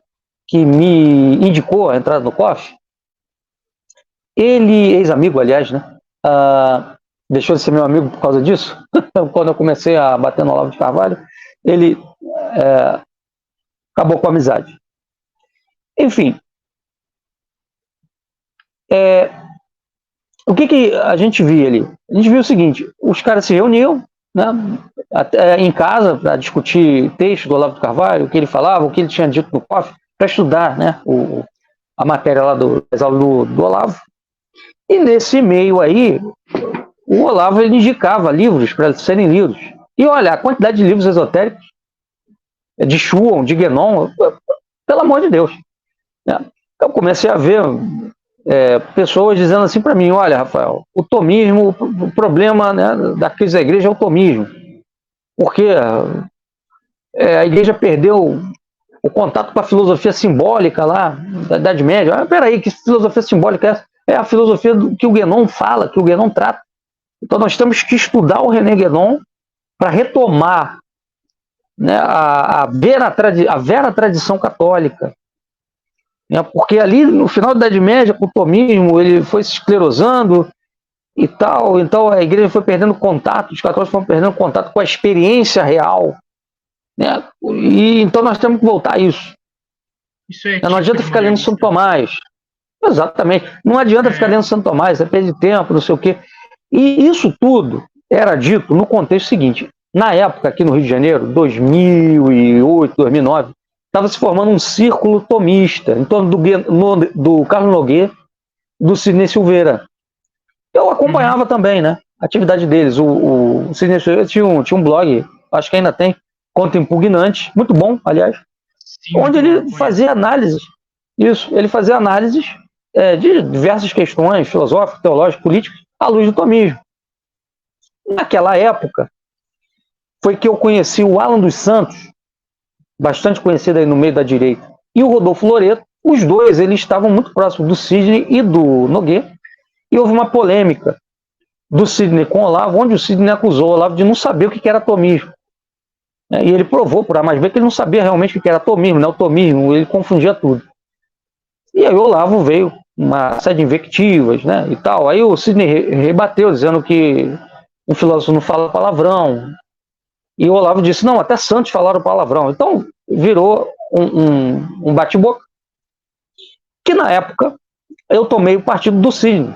que me indicou a entrada no COF, ele, ex-amigo, aliás, né? Deixou de ser meu amigo por causa disso. Quando eu comecei a bater no Olavo de Carvalho, ele acabou com a amizade. Enfim, o que a gente viu ali? A gente viu o seguinte, os caras se reuniam, né, em casa para discutir texto do Olavo de Carvalho, o que ele falava, o que ele tinha dito no COF, para estudar, né, a matéria lá das aulas do Olavo. E nesse meio aí, o Olavo ele indicava livros para serem lidos. E olha, a quantidade de livros esotéricos, de Schuon, de Guénon, pelo amor de Deus. Eu comecei a ver pessoas dizendo assim para mim, olha, Rafael, o tomismo, o problema, né, da crise da igreja é o tomismo. Porque a igreja perdeu o contato com a filosofia simbólica lá, da Idade Média. Peraí, que filosofia simbólica é essa? É a filosofia que o Guénon fala, que o Guénon trata. Então nós temos que estudar o René Guénon para retomar, né, a vera tradição católica. Né, porque ali, no final da Idade Média, com o tomismo, ele foi se esclerosando e tal, então a igreja foi perdendo contato, os católicos foram perdendo contato com a experiência real. Né, e então nós temos que voltar a isso.
Isso é
Não adianta ficar lendo São Tomás. Exatamente. Não adianta ficar lendo São Tomás, você perde tempo, não sei o quê. E isso tudo era dito no contexto seguinte. Na época, aqui no Rio de Janeiro, 2008, 2009, estava se formando um círculo tomista em torno do Carlos Nogueira e do Sidney Silveira. Eu acompanhava também, né, a atividade deles. O Sidney Silveira tinha um blog, acho que ainda tem, Contra Impugnante, muito bom, aliás, sim, onde ele fazia análises. Isso, ele fazia análises de diversas questões filosóficas, teológicas, políticas, à luz do tomismo. Naquela época, foi que eu conheci o Alan dos Santos, bastante conhecido aí no meio da direita, e o Rodolfo Loreto. Os dois, eles estavam muito próximos do Sidney e do Nogueira, e houve uma polêmica do Sidney com o Olavo, onde o Sidney acusou o Olavo de não saber o que era tomismo. E ele provou, por A mais B, que ele não sabia realmente o que era tomismo, né? O tomismo, ele confundia tudo. E aí o Olavo veio uma série de invectivas, né, e tal. Aí o Sidney rebateu, dizendo que um filósofo não fala palavrão. E o Olavo disse, não, até santos falaram palavrão. Então virou um bate-boca, que na época eu tomei o partido do Sidney.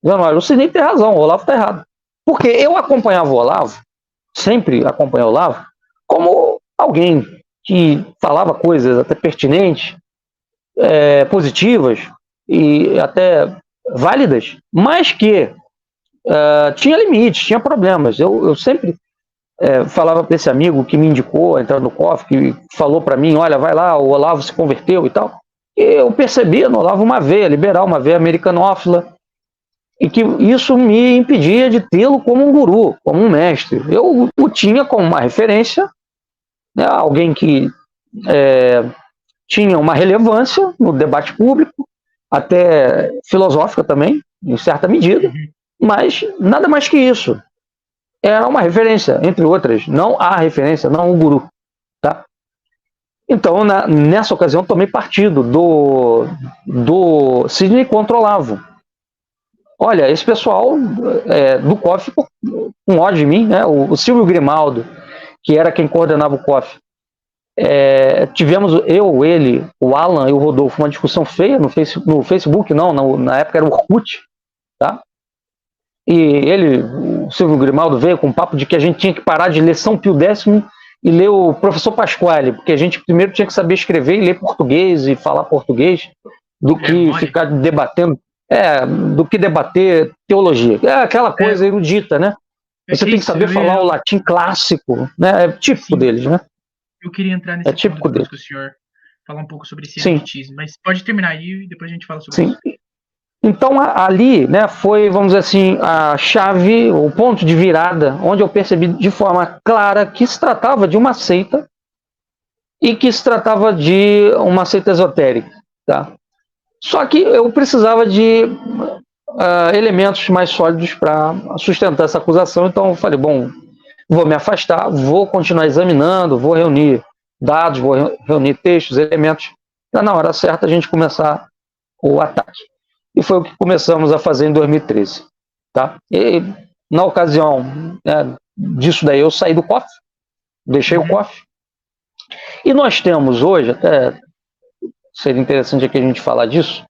Dizendo, olha, o Sidney tem razão, o Olavo está errado. Porque eu acompanhava o Olavo, sempre acompanhei o Olavo, como alguém que falava coisas até pertinentes, positivas e até válidas, mas que tinha limites, tinha problemas. Eu sempre falava para esse amigo que me indicou a entrar no COF, que falou para mim, olha, vai lá, o Olavo se converteu e tal. E eu percebia no Olavo uma veia liberal, uma veia americanófila, e que isso me impedia de tê-lo como um guru, como um mestre. Eu o tinha como uma referência, né, alguém que tinha uma relevância no debate público, até filosófica também, em certa medida, mas nada mais que isso. Era uma referência, entre outras, não a referência, não o guru. Tá? Então, nessa ocasião, tomei partido do Sidney contra o Olavo. Olha, esse pessoal do COF ficou com ódio de mim, né? O Silvio Grimaldo, que era quem coordenava o COF, tivemos eu, ele, o Alan e o Rodolfo uma discussão feia no Facebook, não, na época era o Orkut, tá? E ele, o Silvio Grimaldo, veio com um papo de que a gente tinha que parar de ler São Pio X e ler o professor Pasquale, porque a gente primeiro tinha que saber escrever e ler português e falar português, do que ficar debatendo, do que debater teologia. É aquela coisa erudita, né? Você tem que saber falar o latim clássico, né? É típico deles, né?
Eu queria entrar nesse
ponto
depois que o senhor falar um pouco sobre esse eruditismo, mas pode terminar aí e depois a gente fala sobre isso.
Então ali, né, foi, vamos dizer assim, a chave, o ponto de virada, onde eu percebi de forma clara que se tratava de uma seita e que se tratava de uma seita esotérica, tá? Só que eu precisava de elementos mais sólidos para sustentar essa acusação, então eu falei, bom, vou me afastar, vou continuar examinando, vou reunir dados, vou reunir textos, elementos, para na hora certa a gente começar o ataque. E foi o que começamos a fazer em 2013. Tá? E na ocasião disso daí eu saí do COF, deixei o COF, e nós temos hoje, até seria interessante aqui a gente falar disso,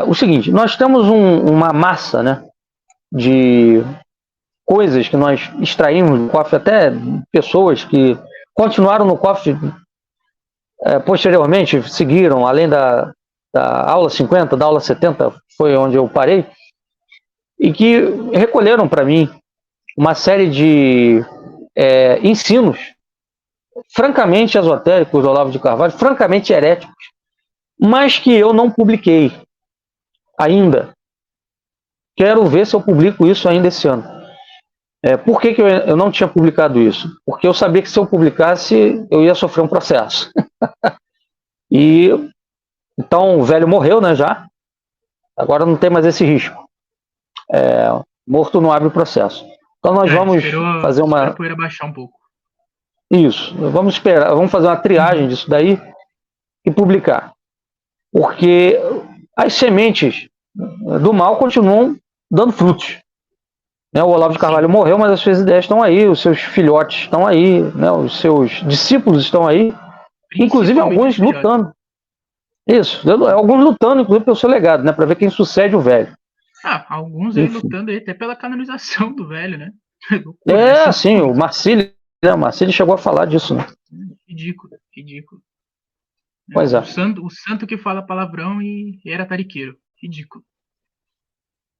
o seguinte, nós temos uma massa, né, de coisas que nós extraímos do COF, até pessoas que continuaram no COF posteriormente, seguiram, além da aula 50, da aula 70, foi onde eu parei, e que recolheram para mim uma série de ensinos francamente esotéricos do Olavo de Carvalho, francamente heréticos, mas que eu não publiquei ainda. Quero ver se eu publico isso ainda esse ano. Por que eu não tinha publicado isso? Porque eu sabia que se eu publicasse, eu ia sofrer um processo. Então o velho morreu, né, já. Agora não tem mais esse risco. Morto não abre o processo. Então nós vamos fazer
uma... a poeira baixar um pouco.
Isso, vamos esperar, vamos fazer uma triagem disso daí e publicar. Porque as sementes do mal continuam dando frutos. Né? O Olavo de Carvalho morreu, mas as suas ideias estão aí, os seus filhotes estão aí, né? Os seus discípulos estão aí, inclusive alguns lutando. Isso, alguns lutando, inclusive, pelo seu legado, né? Para ver quem sucede o velho.
Alguns aí lutando aí até pela canonização do velho, né?
Sim, o Marcílio, né? O Marcílio chegou a falar disso, né?
Ridículo.
Pois é.
O santo que fala palavrão e era tariqueiro. Ridículo.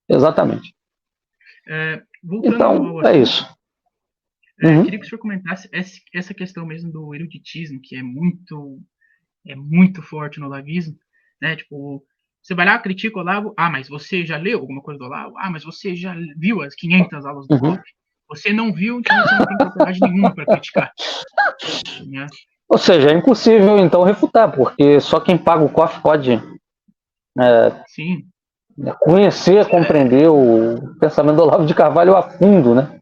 Exatamente.
Voltando
então, é isso.
Queria que o senhor comentasse essa questão mesmo do eruditismo, que é muito forte no olavismo, né? Tipo, você vai lá, critica o Olavo, mas você já leu alguma coisa do Olavo? Mas você já viu as 500 aulas do COP? Você não viu, então você não tem propriedade nenhuma para criticar. Né?
Ou seja, é impossível, então, refutar, porque só quem paga o COF pode conhecer, compreender o pensamento do Olavo de Carvalho a fundo, né?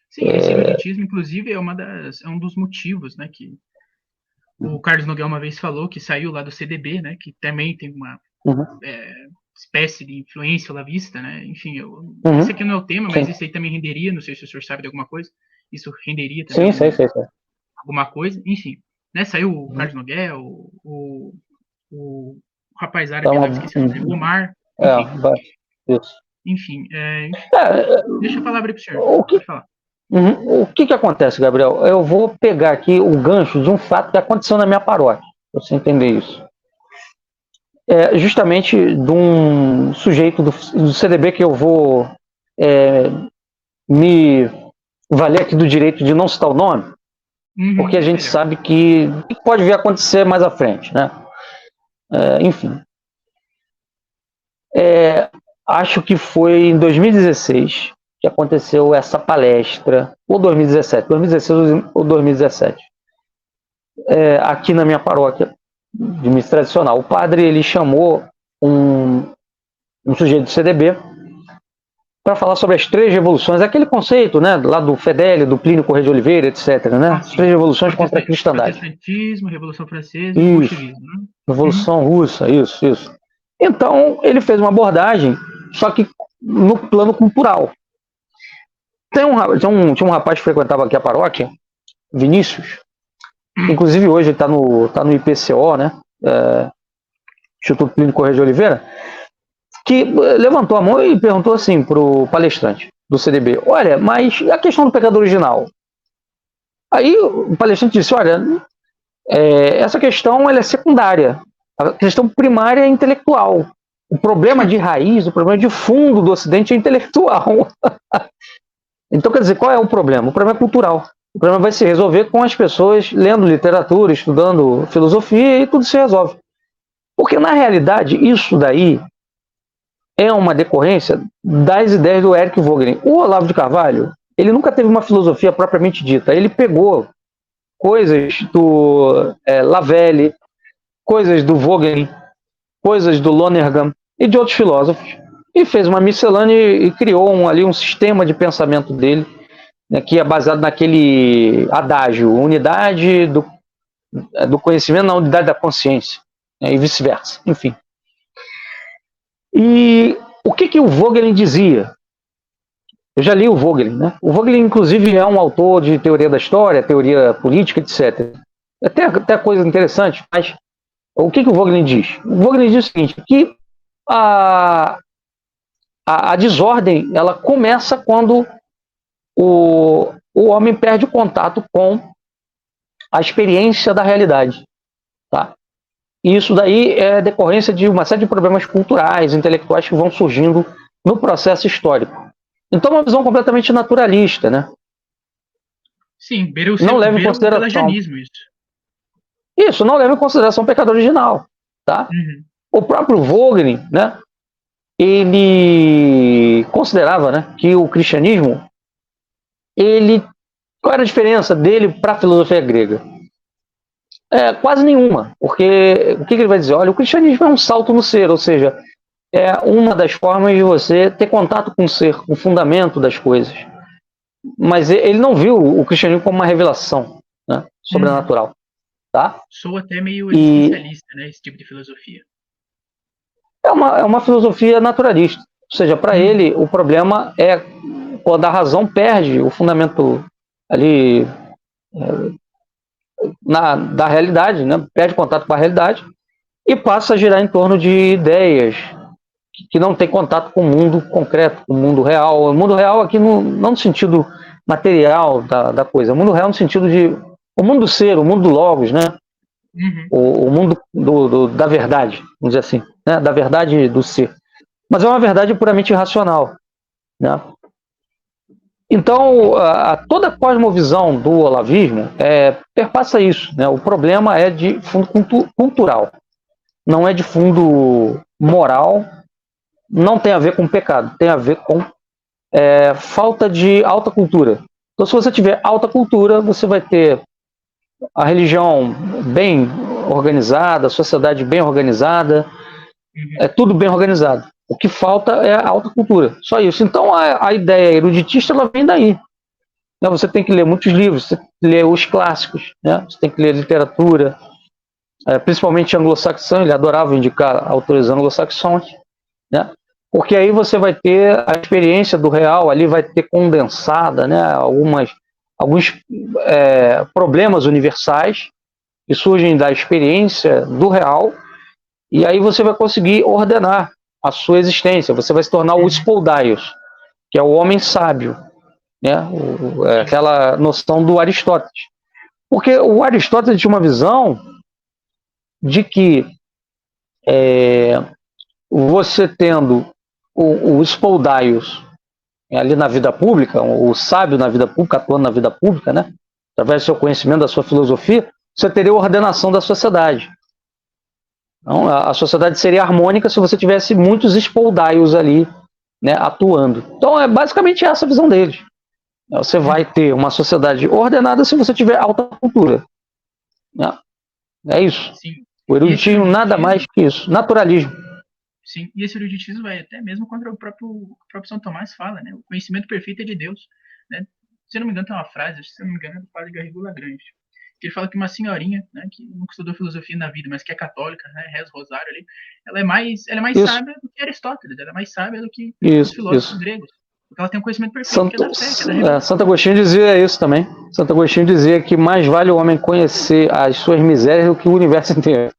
Sim, esse eruditismo, inclusive, é um dos motivos, né, que o Carlos Nogueira uma vez falou, que saiu lá do CDB, né, que também tem uma espécie de influência olavista, né, enfim, esse aqui não é o tema, mas isso aí também renderia, não sei se o senhor sabe de alguma coisa, isso renderia também
sei.
Alguma coisa, enfim, né, saiu o Carlos Nogueira, o rapaz árabe lá, esqueci o nome, o Omar, enfim, deixa a palavra para o senhor, pode falar.
O que acontece, Gabriel? Eu vou pegar aqui o gancho de um fato que aconteceu na minha paróquia, para você entender isso. Justamente de um sujeito do CDB que eu vou me valer aqui do direito de não citar o nome, porque a gente sabe que pode vir a acontecer mais à frente, né? Enfim. Acho que foi em 2016 que aconteceu essa palestra, ou 2016 ou 2017, aqui na minha paróquia de missa tradicional. O padre, ele chamou um sujeito do CDB para falar sobre as 3 revoluções, aquele conceito, né, lá do Fedele, do Plínio Corrêa de Oliveira, etc., né? As 3 revoluções contra a cristandade.
Protestantismo, Revolução Francesa e Bolchevismo, né? Revolução
Russa, isso. Então, ele fez uma abordagem, só que no plano cultural. Tinha um rapaz que frequentava aqui a paróquia, Vinícius, inclusive hoje ele está no IPCO, né? Instituto Plínio Corrêa de Oliveira, que levantou a mão e perguntou assim para o palestrante do CDB: olha, mas a questão do pecado original? Aí o palestrante disse: olha, essa questão ela é secundária, a questão primária é intelectual. O problema de raiz, o problema de fundo do Ocidente é intelectual. Então, quer dizer, qual é o problema? O problema é cultural. O problema vai se resolver com as pessoas lendo literatura, estudando filosofia, e tudo se resolve. Porque, na realidade, isso daí é uma decorrência das ideias do Eric Voegelin. O Olavo de Carvalho, ele nunca teve uma filosofia propriamente dita. Ele pegou coisas do Lavelle, coisas do Voegelin, coisas do Lonergan e de outros filósofos, e fez uma miscelânea e criou ali um sistema de pensamento dele, né, que é baseado naquele adágio: unidade do conhecimento na unidade da consciência, né, e vice-versa, enfim. E o que o Voegelin dizia? Eu já li o Voegelin, né? O Voegelin, inclusive, é um autor de teoria da história, teoria política, etc. Até coisa interessante, mas o que o Voegelin diz? O Voegelin diz o seguinte, que a desordem, ela começa quando o homem perde o contato com a experiência da realidade. Tá? E isso daí é decorrência de uma série de problemas culturais, intelectuais que vão surgindo no processo histórico. Então, uma visão completamente naturalista, né?
Sim,
não leva em consideração isso, não leva em consideração o pecado original, tá? O próprio Voegelin, né? Ele considerava, né, que o cristianismo, qual era a diferença dele para a filosofia grega? Quase nenhuma, porque o que ele vai dizer? Olha, o cristianismo é um salto no ser, ou seja, é uma das formas de você ter contato com o ser, com o fundamento das coisas. mas ele não viu o cristianismo como uma revelação, né, sobrenatural. Tá?
Sou até meio existencialista, né, esse tipo de filosofia.
É uma filosofia naturalista. Ou seja, para ele, o problema é quando a razão perde o fundamento ali da realidade, né? Perde contato com a realidade e passa a girar em torno de ideias que não tem contato com o mundo concreto, com o mundo real. O mundo real aqui não no sentido material da coisa, o mundo real no sentido de o mundo do ser, o mundo do logos, né? O mundo da verdade, vamos dizer assim, né? Da verdade do ser. Mas é uma verdade puramente irracional, né? Então, toda a cosmovisão do olavismo perpassa isso, né? O problema é de fundo cultural, não é de fundo moral, não tem a ver com pecado, tem a ver com falta de alta cultura. Então, se você tiver alta cultura, você vai ter a religião bem organizada, a sociedade bem organizada, é tudo bem organizado. O que falta é a alta cultura, só isso. Então a ideia eruditista ela vem daí. Você tem que ler muitos livros, você tem que ler os clássicos, né? Você tem que ler literatura, principalmente anglo-saxão, ele adorava indicar autores anglo-saxões, né? Porque aí você vai ter a experiência do real, ali vai ter condensada, né? Alguns problemas universais que surgem da experiência do real, e aí você vai conseguir ordenar a sua existência, você vai se tornar o Spoldaios, que é o homem sábio, né? Aquela noção do Aristóteles. Porque o Aristóteles tinha uma visão de que você tendo o Spoldaios ali na vida pública, o sábio na vida pública, atuando na vida pública, né? Através do seu conhecimento, da sua filosofia, você teria a ordenação da sociedade. Então, a sociedade seria harmônica se você tivesse muitos Spoldaios ali, né, atuando. Então, é basicamente essa a visão deles. Você vai ter uma sociedade ordenada se você tiver alta cultura. Né? É isso. Sim. O eruditismo nada mais que isso. Naturalismo.
Sim, e esse eruditismo vai até mesmo contra o próprio São Tomás fala, né? O conhecimento perfeito é de Deus. Né? Se eu não me engano, tem uma frase, se eu não me engano, é do padre Garrigou Lagrange. Ele fala que uma senhorinha, né, que nunca estudou filosofia na vida, mas que é católica, né, reza o rosário ali, ela é mais sábia do que Aristóteles, ela é mais sábia do que os filósofos gregos. Porque ela tem um conhecimento perfeito, que é da fé, que é da religião.
Santo Agostinho dizia isso também. Santo Agostinho dizia que mais vale o homem conhecer as suas misérias do que o universo inteiro.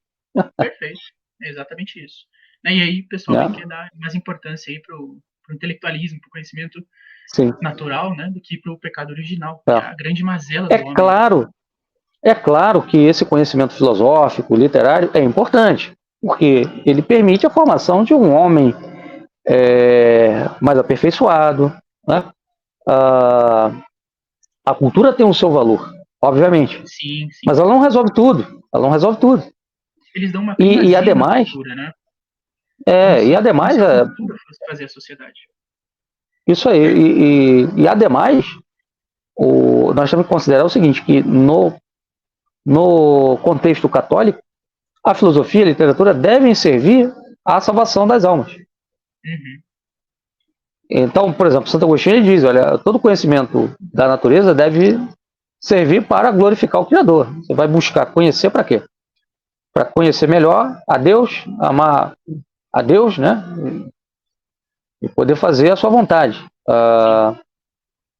Perfeito, é exatamente isso. E aí o pessoal quer dar mais importância aí pro intelectualismo, pro conhecimento natural, né, do que pro pecado original, que é a grande mazela do homem.
É claro que esse conhecimento filosófico, literário, é importante, porque ele permite a formação de um homem mais aperfeiçoado, né? A cultura tem o seu valor, obviamente,
sim.
Mas ela não resolve tudo.
Eles dão uma
ademais,
cultura, né?
e ademais
fazer a sociedade.
Isso aí. E ademais, nós temos que considerar o seguinte, que no contexto católico, a filosofia e a literatura devem servir à salvação das almas. Então, por exemplo, Santo Agostinho diz, olha, todo conhecimento da natureza deve servir para glorificar o Criador. Você vai buscar conhecer para quê? Para conhecer melhor a Deus, amar a Deus, né? E poder fazer a sua vontade.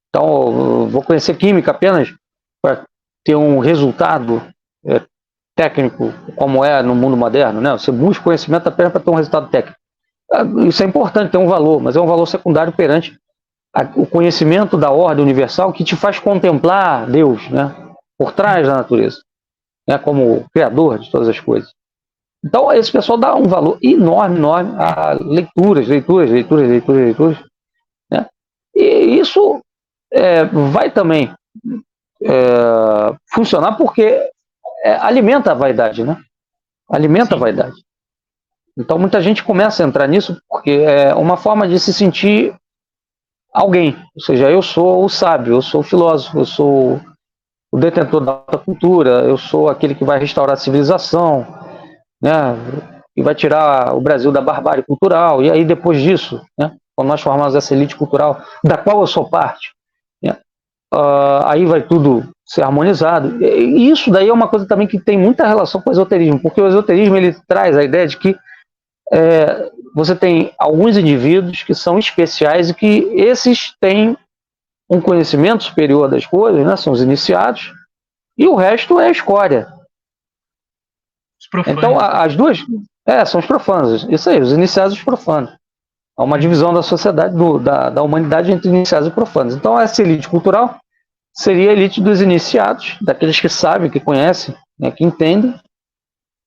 Então, eu vou conhecer química apenas para ter um resultado técnico, como é no mundo moderno, né? Você busca conhecimento apenas para ter um resultado técnico. Isso é importante, tem um valor, mas é um valor secundário perante o conhecimento da ordem universal que te faz contemplar Deus, né? Por trás da natureza, né? Como criador de todas as coisas. Então, esse pessoal dá um valor enorme a leituras, né? E isso vai também funcionar porque alimenta a vaidade, né? Alimenta a vaidade. Então, muita gente começa a entrar nisso porque é uma forma de se sentir alguém. Ou seja, eu sou o sábio, eu sou o filósofo, eu sou o detentor da alta cultura, eu sou aquele que vai restaurar a civilização, né? E vai tirar o Brasil da barbárie cultural. E aí, depois disso, né? Quando nós formamos essa elite cultural, da qual eu sou parte, né? aí vai tudo ser harmonizado. E isso daí é uma coisa também que tem muita relação com o esoterismo, porque o esoterismo ele traz a ideia de que você tem alguns indivíduos que são especiais e que esses têm um conhecimento superior das coisas, né? São os iniciados, e o resto é a escória.
Os profanos.
Então, as duas são os profanos, isso aí, os iniciados e os profanos. Há uma divisão da sociedade, da humanidade entre iniciados e profanos. Então, essa elite cultural seria a elite dos iniciados, daqueles que sabem, que conhecem, né, que entendem,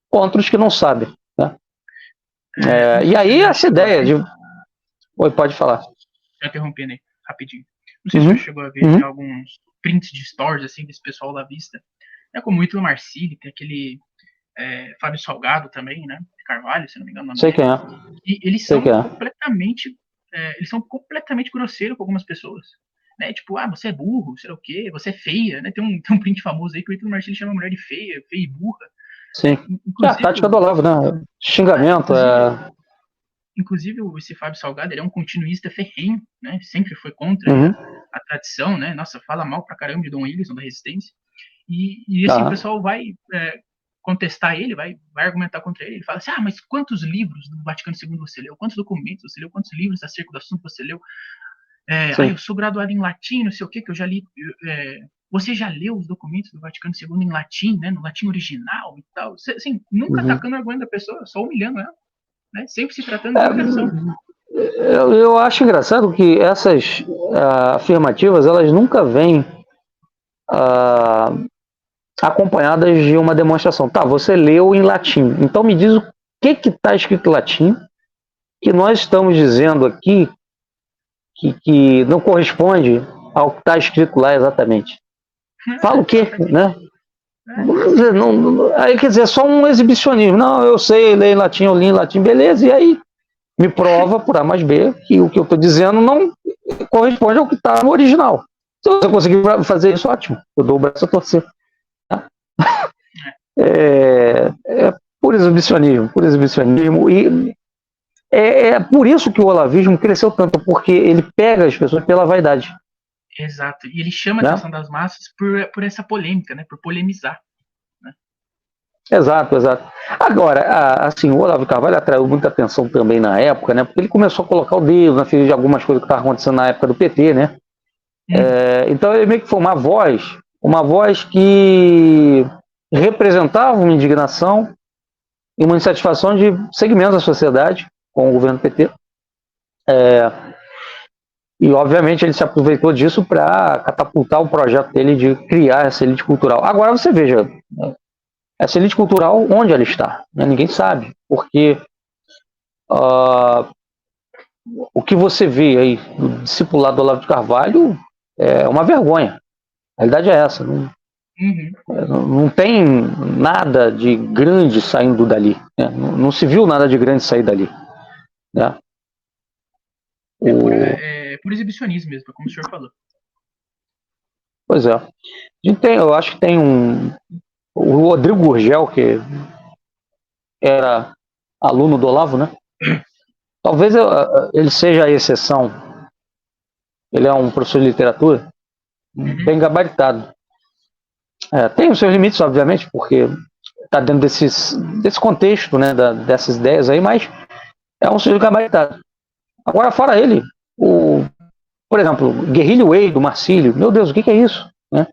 contra os que não sabem. Né? E aí, essa ideia de... Oi, pode falar.
Interrompendo aí, rapidinho. Não sei se você chegou a ver alguns prints de stories, assim, desse pessoal da Vista. É como o Ítalo Marcilli, tem aquele Fábio Salgado também, né? Carvalho, se não me engano.
Sei quem é.
E eles são completamente... eles são completamente grosseiros com algumas pessoas. Né? Tipo, você é burro, sei lá o quê, você é feia, né? Tem um print famoso aí que o Ítalo Marcilli chama a mulher de feia e burra.
Sim. A tática do Olavo, né? Xingamento,
Inclusive, esse Fábio Salgado, ele é um continuista ferrenho, né? Sempre foi contra a tradição, né? Nossa, fala mal pra caramba de Dom Wilson, da Resistência. E assim, o pessoal vai contestar ele, vai argumentar contra ele. Ele fala assim, mas quantos livros do Vaticano II você leu? Quantos documentos você leu? Quantos livros acerca do assunto você leu? Eu sou graduado em latim, não sei o que eu já li... você já leu os documentos do Vaticano II em latim, né? No latim original e tal? Assim, nunca atacando o argumento da pessoa, só humilhando ela. Né? Sempre se tratando de educação.
Eu acho engraçado que essas afirmativas, elas nunca vêm acompanhadas de uma demonstração. Tá, você leu em latim, então me diz o que está escrito em latim, que nós estamos dizendo aqui que não corresponde ao que está escrito lá exatamente. Fala o quê, né? Aí quer dizer, é só um exibicionismo. Não, eu sei ler em latim, eu li em latim, beleza, e aí me prova por A mais B que o que eu estou dizendo não corresponde ao que está no original. Se você conseguir fazer isso, ótimo, eu dou o braço a torcer. É por exibicionismo, e é por isso que o olavismo cresceu tanto, porque ele pega as pessoas pela vaidade.
Exato, e ele chama a atenção das massas por essa polêmica, né? Por polemizar. Né?
Exato. Agora, assim, o Olavo de Carvalho atraiu muita atenção também na época, né? Porque ele começou a colocar o dedo na ferida de algumas coisas que estavam acontecendo na época do PT, né? Então ele meio que foi uma voz que representava uma indignação e uma insatisfação de segmentos da sociedade com o governo PT. E, obviamente, ele se aproveitou disso para catapultar o projeto dele de criar essa elite cultural. Agora, você veja, essa elite cultural, onde ela está? Ninguém sabe, porque o que você vê aí do discipulado do Olavo de Carvalho é uma vergonha. A realidade é essa. Não tem nada de grande saindo dali. Né? Não se viu nada de grande sair dali. Né?
Por exibicionismo mesmo, como o senhor falou.
Pois é. Eu acho que tem o Rodrigo Gurgel, que era aluno do Olavo, né? Talvez ele seja a exceção. Ele é um professor de literatura bem gabaritado. Tem os seus limites, obviamente, porque está dentro desse contexto, né, dessas ideias aí, mas é um sujeito gabaritado. Agora, fora ele, por exemplo, Guerrilho Way, do Marcílio, meu Deus, o que é isso? Né?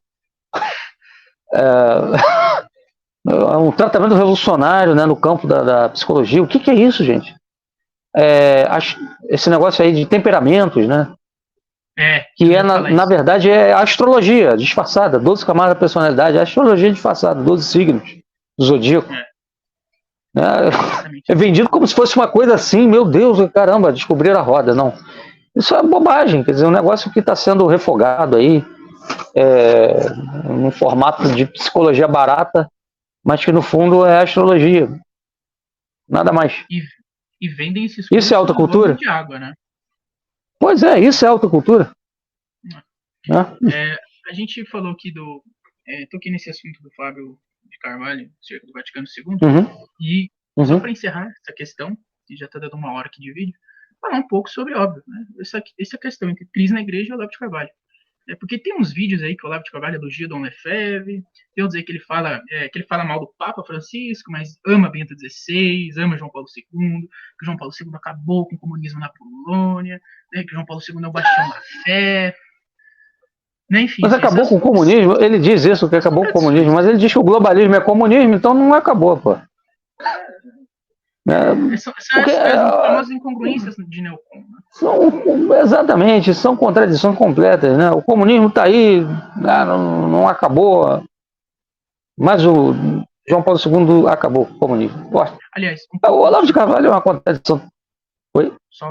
Um tratamento revolucionário, né, no campo da psicologia, o que é isso, gente? Esse negócio aí de temperamentos, né? Que na verdade é a astrologia disfarçada, 12 camadas da personalidade, a astrologia disfarçada, 12 signos do zodíaco. É vendido como se fosse uma coisa assim, meu Deus, caramba, descobriram a roda. Não, isso é bobagem, quer dizer, um negócio que está sendo refogado aí, num formato de psicologia barata, mas que no fundo é astrologia, nada mais.
E vendem esses
isso é alta cultura?
De água, né?
Pois é, isso é alta cultura.
A gente falou aqui toquei nesse assunto do Fábio de Carvalho, cerca do Vaticano II, e só para encerrar essa questão, que já está dando uma hora aqui de vídeo, falar um pouco sobre, óbvio, né, essa questão entre crise na igreja e Olavo de Carvalho. Porque tem uns vídeos aí que o Olavo de Carvalho elogia Dom Lefebvre, tem outros aí que ele fala mal do Papa Francisco, mas ama Bento XVI, ama João Paulo II, que João Paulo II acabou com o comunismo na Polônia, né, que João Paulo II é o bastião da fé, né, enfim.
Mas acabou com o comunismo, ele diz isso, que acabou com o comunismo, mas ele diz que o globalismo é comunismo, então não acabou, pô.
São as famosas incongruências de neocon.
Exatamente, são contradições completas, né? O comunismo está aí, não acabou, mas o João Paulo II acabou com o comunismo.
Aliás,
o Olavo de Carvalho é uma contradição. Oi?
Só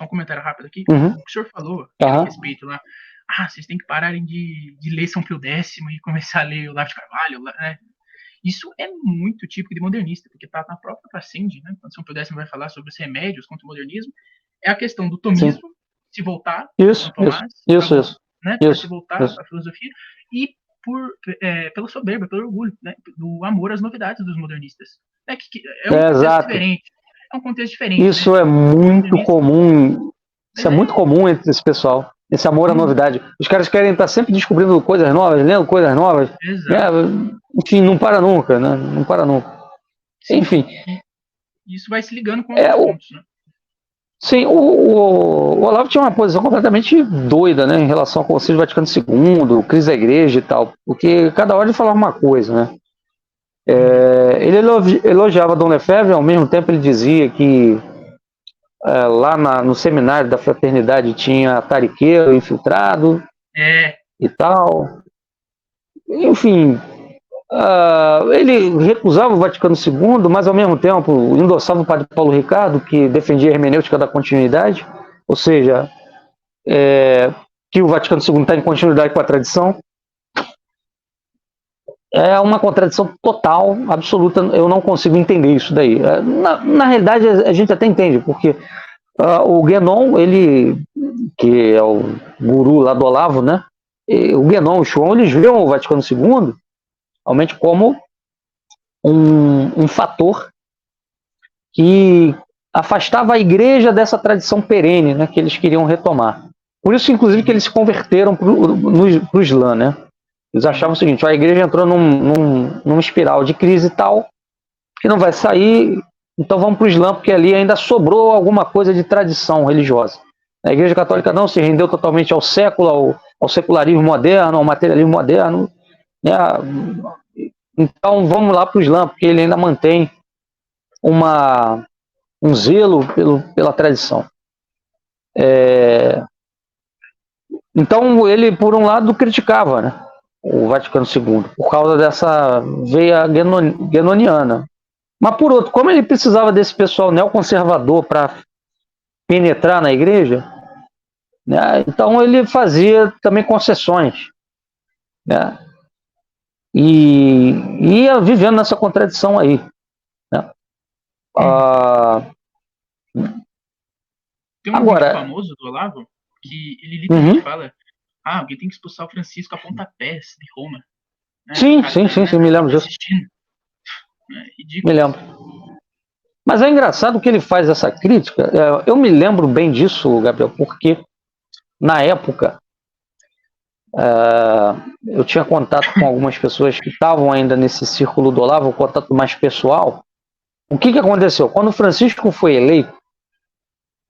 um comentário rápido aqui.
Uhum.
O que o senhor falou a respeito lá, vocês têm que pararem de ler São Pio X e começar a ler o Olavo de Carvalho, né? Isso é muito típico de modernista, porque está na própria Passendi, né? Quando São Pio X vai falar sobre os remédios contra o modernismo, é a questão do tomismo,
Sim.
Se voltar
isso,
né? Se voltar à filosofia, e pela soberba, pelo orgulho, né? Do amor às novidades dos modernistas. É um contexto diferente. É um contexto diferente.
Isso, né? É muito comum. Isso é muito comum entre esse pessoal. Esse amor à novidade. Os caras querem estar sempre descobrindo coisas novas, lendo coisas novas. Enfim, não para nunca, né? Não para nunca. Sim. Enfim.
Isso vai se ligando com outros pontos, né?
Sim, o Olavo tinha uma posição completamente doida, né, em relação ao Concílio Vaticano II, crise da igreja e tal, porque cada hora ele falava uma coisa, né. Ele elogiava Dom Lefebvre, ao mesmo tempo ele dizia que lá no seminário da fraternidade tinha tariqueiro infiltrado e tal. Enfim, ele recusava o Vaticano II, mas ao mesmo tempo endossava o padre Paulo Ricardo, que defendia a hermenêutica da continuidade, ou seja, que o Vaticano II está em continuidade com a tradição. É uma contradição total, absoluta, eu não consigo entender isso daí. Na realidade, a gente até entende, porque o Guénon, ele, que é o guru lá do Olavo, né? O Guénon, o Schwann, eles viram o Vaticano II realmente como um fator que afastava a igreja dessa tradição perene, né, que eles queriam retomar. Por isso, inclusive, que eles se converteram para o Islã, né? Eles achavam o seguinte: a igreja entrou numa espiral de crise e tal, que não vai sair, então vamos para o Islã, porque ali ainda sobrou alguma coisa de tradição religiosa. A igreja católica não se rendeu totalmente ao século, ao secularismo moderno, ao materialismo moderno, né? Então vamos lá para o Islã, porque ele ainda mantém um zelo pela tradição. Então ele, por um lado, criticava, né, o Vaticano II, por causa dessa veia guénoniana. Mas por outro, como ele precisava desse pessoal neoconservador para penetrar na igreja, né, então ele fazia também concessões, né, e ia vivendo nessa contradição aí, né.
Tem um vídeo famoso do Olavo que ele literalmente fala: alguém tem que expulsar o Francisco a pontapés de Roma. Né?
Sim, me lembro disso.
Ridículo.
Me lembro. Mas é engraçado que ele faz essa crítica. Eu me lembro bem disso, Gabriel, porque na época eu tinha contato com algumas pessoas que estavam ainda nesse círculo do Olavo, um contato mais pessoal. O que aconteceu? Quando o Francisco foi eleito,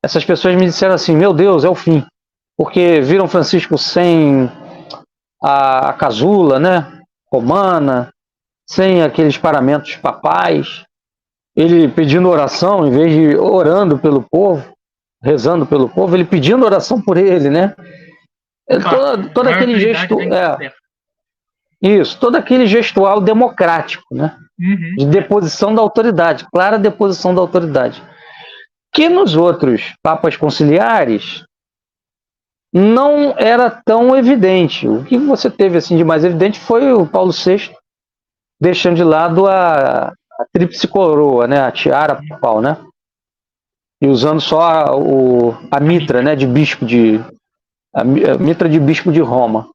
essas pessoas me disseram assim: meu Deus, é o fim. Porque viram Francisco sem a casula, né, romana, sem aqueles paramentos papais, ele pedindo oração, em vez de orando pelo povo, rezando pelo povo, ele pedindo oração por ele, né? Todo aquele gesto, todo aquele gestual democrático, né? De deposição da autoridade, clara deposição da autoridade, que nos outros papas conciliares não era tão evidente. O que você teve assim de mais evidente foi o Paulo VI deixando de lado a tríplice coroa, né, a tiara papal, né, e usando só a mitra, né, de bispo a mitra de bispo de Roma.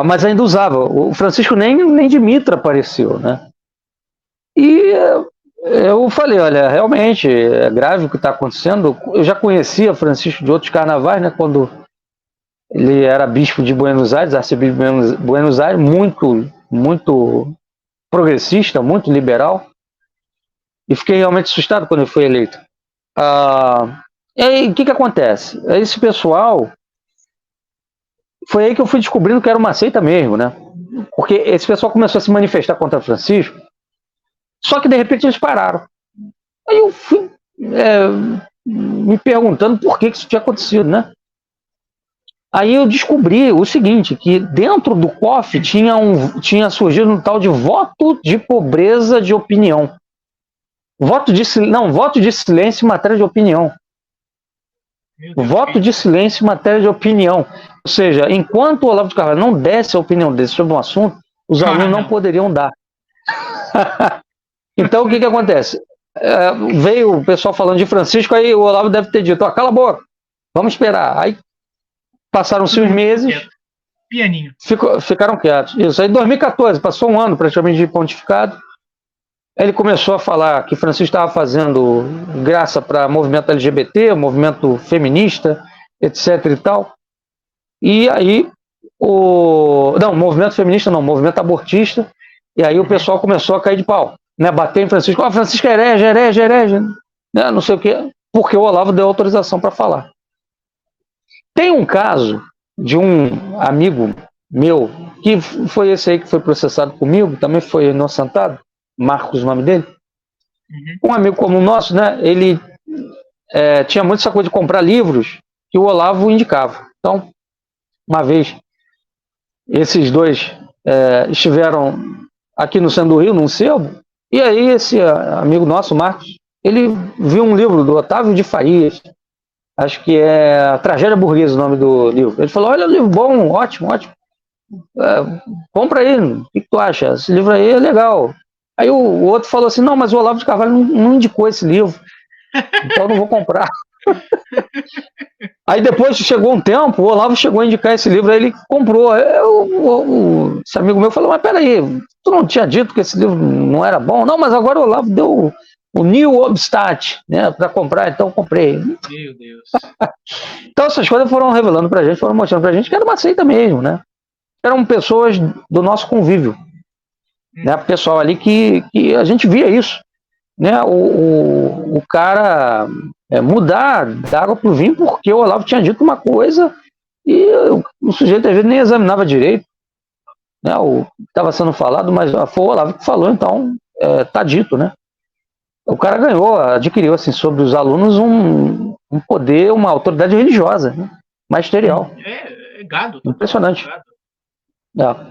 Mas ainda usava. O Francisco nem de mitra apareceu, né? E eu falei: olha, realmente é grave o que está acontecendo. Eu já conhecia Francisco de outros carnavais, né, quando Ele era bispo de Buenos Aires, arcebispo de Buenos Aires, muito progressista, muito liberal. E fiquei realmente assustado quando ele foi eleito. E aí, o que acontece? Esse pessoal, foi aí que eu fui descobrindo que era uma seita mesmo, né? Porque esse pessoal começou a se manifestar contra Francisco, só que de repente eles pararam. Aí eu fui me perguntando por que isso tinha acontecido, né? Aí eu descobri o seguinte, que dentro do COF tinha surgido um tal de voto de pobreza de opinião. Voto de silêncio em matéria de opinião. Voto de silêncio em matéria de opinião. Ou seja, enquanto o Olavo de Carvalho não desse a opinião dele sobre um assunto, os alunos não poderiam dar. Então, o que acontece? Veio o pessoal falando de Francisco, aí o Olavo deve ter dito, cala a boca, vamos esperar. Aí passaram-se uns meses,
pianinho.
Ficaram quietos. Isso, aí em 2014, passou um ano praticamente de pontificado, ele começou a falar que Francisco estava fazendo graça para movimento LGBT, movimento feminista, etc e tal. E aí, movimento feminista não, movimento abortista, e aí o pessoal começou a cair de pau, né? Bater em Francisco, Francisco é herege, né? Não sei o quê, porque o Olavo deu autorização para falar. Tem um caso de um amigo meu, que foi esse aí que foi processado comigo, também foi inocentado, Marcos, o nome dele. Um amigo comum nosso, né? Ele tinha muito essa coisa de comprar livros que o Olavo indicava. Então, uma vez, esses dois estiveram aqui no centro do Rio, num sebo, e aí esse amigo nosso, Marcos, ele viu um livro do Otávio de Farias, acho que é A Tragédia Burguesa o nome do livro. Ele falou, olha, livro bom, ótimo. Compra aí, o que tu acha? Esse livro aí é legal. Aí o outro falou assim, não, mas o Olavo de Carvalho não indicou esse livro, então eu não vou comprar. Aí depois chegou um tempo, o Olavo chegou a indicar esse livro, aí ele comprou. Esse amigo meu falou, mas peraí, tu não tinha dito que esse livro não era bom? Não, mas agora o Olavo deu o New Obstat, né, para comprar, então eu comprei.
Meu Deus.
Então essas coisas foram revelando pra gente, foram mostrando pra gente que era uma seita mesmo, né? Eram pessoas do nosso convívio, né? Pessoal ali que a gente via isso, né? O cara mudar da água pro vinho porque o Olavo tinha dito uma coisa e o sujeito às vezes nem examinava direito, né? O que estava sendo falado, mas foi o Olavo que falou, então tá dito, né? O cara adquiriu assim, sobre os alunos um poder, uma autoridade religiosa, né? Magisterial.
É gado.
Impressionante. Gado.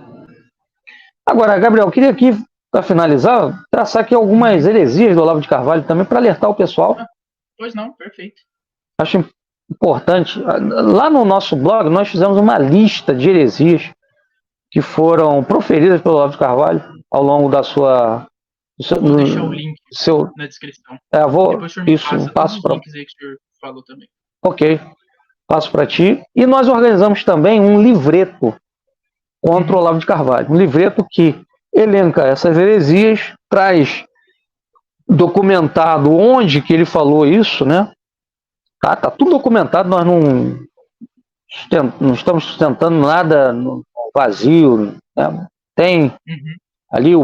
Agora, Gabriel, eu queria aqui, para finalizar, traçar aqui algumas heresias do Olavo de Carvalho também, para alertar o pessoal.
Pois não, perfeito.
Acho importante. Lá no nosso blog, nós fizemos uma lista de heresias que foram proferidas pelo Olavo de Carvalho ao longo da sua...
Vou deixar o link na descrição.
Depois o senhor passo para...
links aí que o senhor falou também.
Ok, passo para ti. E nós organizamos também um livreto contra o Olavo de Carvalho. Um livreto que elenca essas heresias, traz documentado onde que ele falou isso, né? Tá tudo documentado, nós não estamos sustentando nada no vazio, né? Tem ali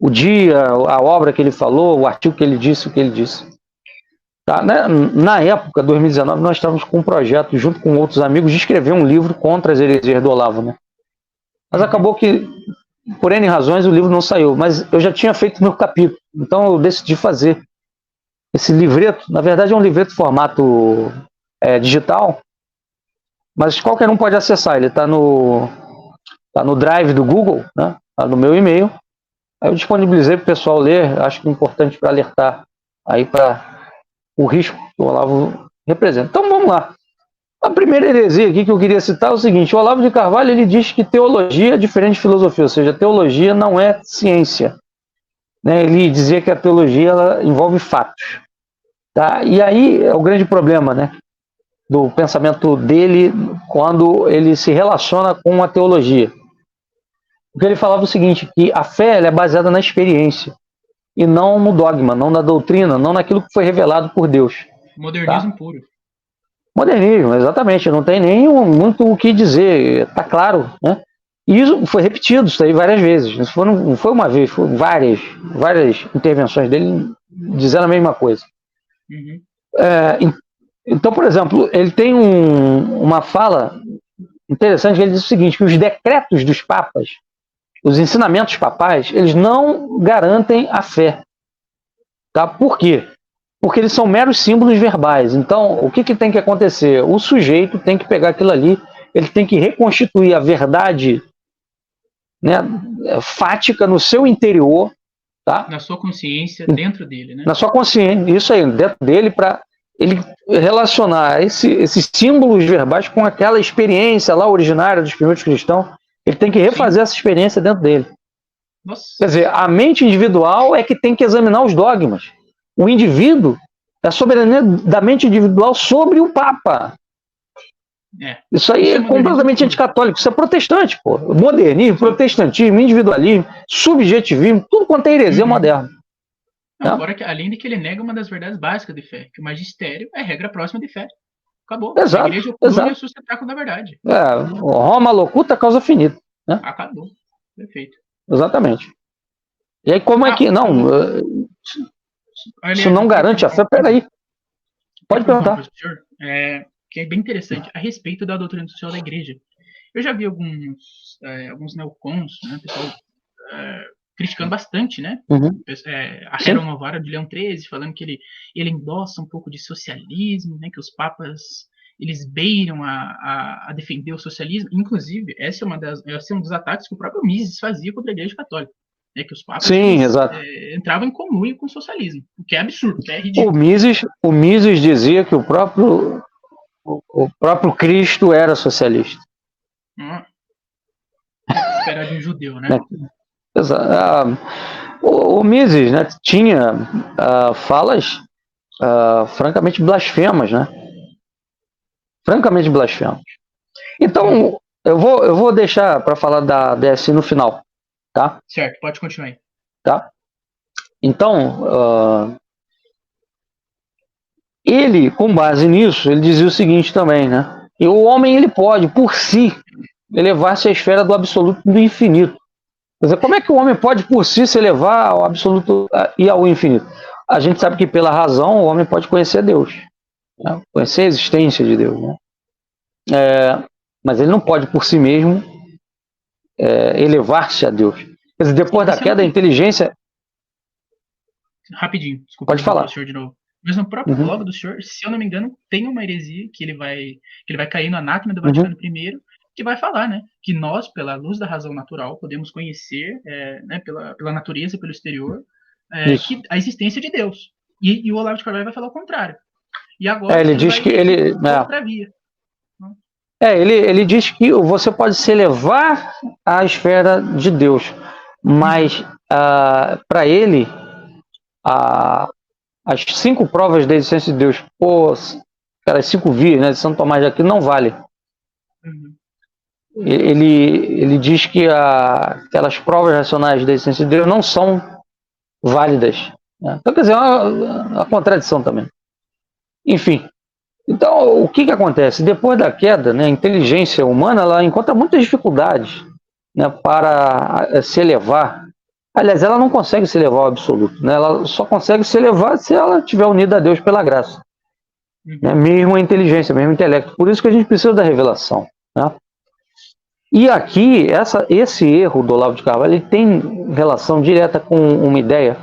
o dia, a obra que ele falou, o artigo que ele disse, o que ele disse. Tá, né? Na época, 2019, nós estávamos com um projeto, junto com outros amigos, de escrever um livro contra as heresias do Olavo, né? Mas acabou que, por N razões, o livro não saiu. Mas eu já tinha feito meu capítulo, então eu decidi fazer esse livreto. Na verdade, é um livreto formato digital, mas qualquer um pode acessar. Ele está no Drive do Google, né? Tá no meu e-mail. Aí eu disponibilizei para o pessoal ler, acho que é importante para alertar aí para o risco que o Olavo representa. Então vamos lá. A primeira heresia aqui que eu queria citar é o seguinte: o Olavo de Carvalho ele diz que teologia é diferente de filosofia, ou seja, teologia não é ciência, né? Ele dizia que a teologia ela envolve fatos, tá? E aí é o grande problema, né, do pensamento dele quando ele se relaciona com a teologia. Porque ele falava o seguinte, que a fé ela é baseada na experiência e não no dogma, não na doutrina, não naquilo que foi revelado por Deus.
Modernismo puro.
Modernismo, exatamente. Não tem nem muito o que dizer. Está claro, né? E isso foi repetido isso aí várias vezes. Isso não foi uma vez, foram várias intervenções dele dizendo a mesma coisa.
Uhum.
Então, por exemplo, ele tem uma fala interessante que ele diz o seguinte, que os decretos dos papas, os ensinamentos papais, eles não garantem a fé. Tá? Por quê? Porque eles são meros símbolos verbais. Então, o que tem que acontecer? O sujeito tem que pegar aquilo ali, ele tem que reconstituir a verdade, né, fática no seu interior, tá?
Na sua consciência, dentro dele, né?
Na sua consciência, isso aí, dentro dele, para ele relacionar esses símbolos verbais com aquela experiência lá originária dos primeiros cristãos. Ele tem que refazer Sim. essa experiência dentro dele.
Nossa.
Quer dizer, a mente individual é que tem que examinar os dogmas. O indivíduo é a soberania da mente individual sobre o Papa. Isso aí é completamente anticatólico. Isso é protestante, pô. Modernismo, protestantismo, individualismo, subjetivismo, tudo quanto é heresia moderna.
Não, fora que, além de que ele nega uma das verdades básicas de fé, que o magistério é regra próxima de fé. Acabou.
Exato,
a igreja é o sustentáculo da verdade.
Roma locuta, causa finita. Né?
Acabou. Perfeito.
Exatamente. E aí, como é que. Não. Isso não garante a fé? Peraí. Pode perguntar.
Professor, que é bem interessante, a respeito da doutrina social da igreja. Eu já vi alguns neocons, né, pessoal criticando bastante, né?
Uhum.
A Rerum Novarum de Leão XIII, falando que ele endossa um pouco de socialismo, né, que os papas eles beiram a defender o socialismo. Inclusive, esse é um dos ataques que o próprio Mises fazia contra a Igreja Católica. Né, que os papas entravam em conluio com o socialismo, o que é absurdo, que é ridículo.
O Mises dizia que o próprio Cristo era socialista.
Esperar de um judeu, né?
O Mises, né, tinha falas francamente blasfemas, né? Francamente blasfemas. Então, eu vou deixar para falar da DSI no final, tá?
Certo, pode continuar aí.
Tá? Então, ele, com base nisso, ele dizia o seguinte também, né? E o homem, ele pode, por si, elevar-se à esfera do absoluto do infinito. Quer dizer, como é que o homem pode, por si, se elevar ao absoluto e ao infinito? A gente sabe que, pela razão, o homem pode conhecer Deus, né? Conhecer a existência de Deus, né? Mas ele não pode, por si mesmo, elevar-se a Deus. Quer dizer, depois da queda, a inteligência...
Rapidinho, desculpa.
Pode falar.
Senhor de novo. Mas no próprio blog do senhor, se eu não me engano, tem uma heresia que ele vai cair no anátema do Vaticano I, que vai falar, né, que nós, pela luz da razão natural, podemos conhecer, né, pela natureza, pelo exterior, que a existência de Deus. E o Olavo de Carvalho vai falar o contrário. E agora
ele diz que ele
outra via.
Ele diz que você pode se elevar à esfera de Deus, mas para ele as 5 provas da existência de Deus, as 5 vias, né, de Santo Tomás de Aquino não vale. Ele diz que aquelas provas racionais da existência de Deus não são válidas. Né? Então, quer dizer, é uma contradição também. Enfim, então o que acontece? Depois da queda, né, a inteligência humana ela encontra muitas dificuldades, né, para se elevar. Aliás, ela não consegue se elevar ao absoluto, né? Ela só consegue se elevar se ela estiver unida a Deus pela graça. Né? Mesmo a inteligência, mesmo o intelecto. Por isso que a gente precisa da revelação. Né? E aqui, esse erro do Olavo de Carvalho ele tem relação direta com uma ideia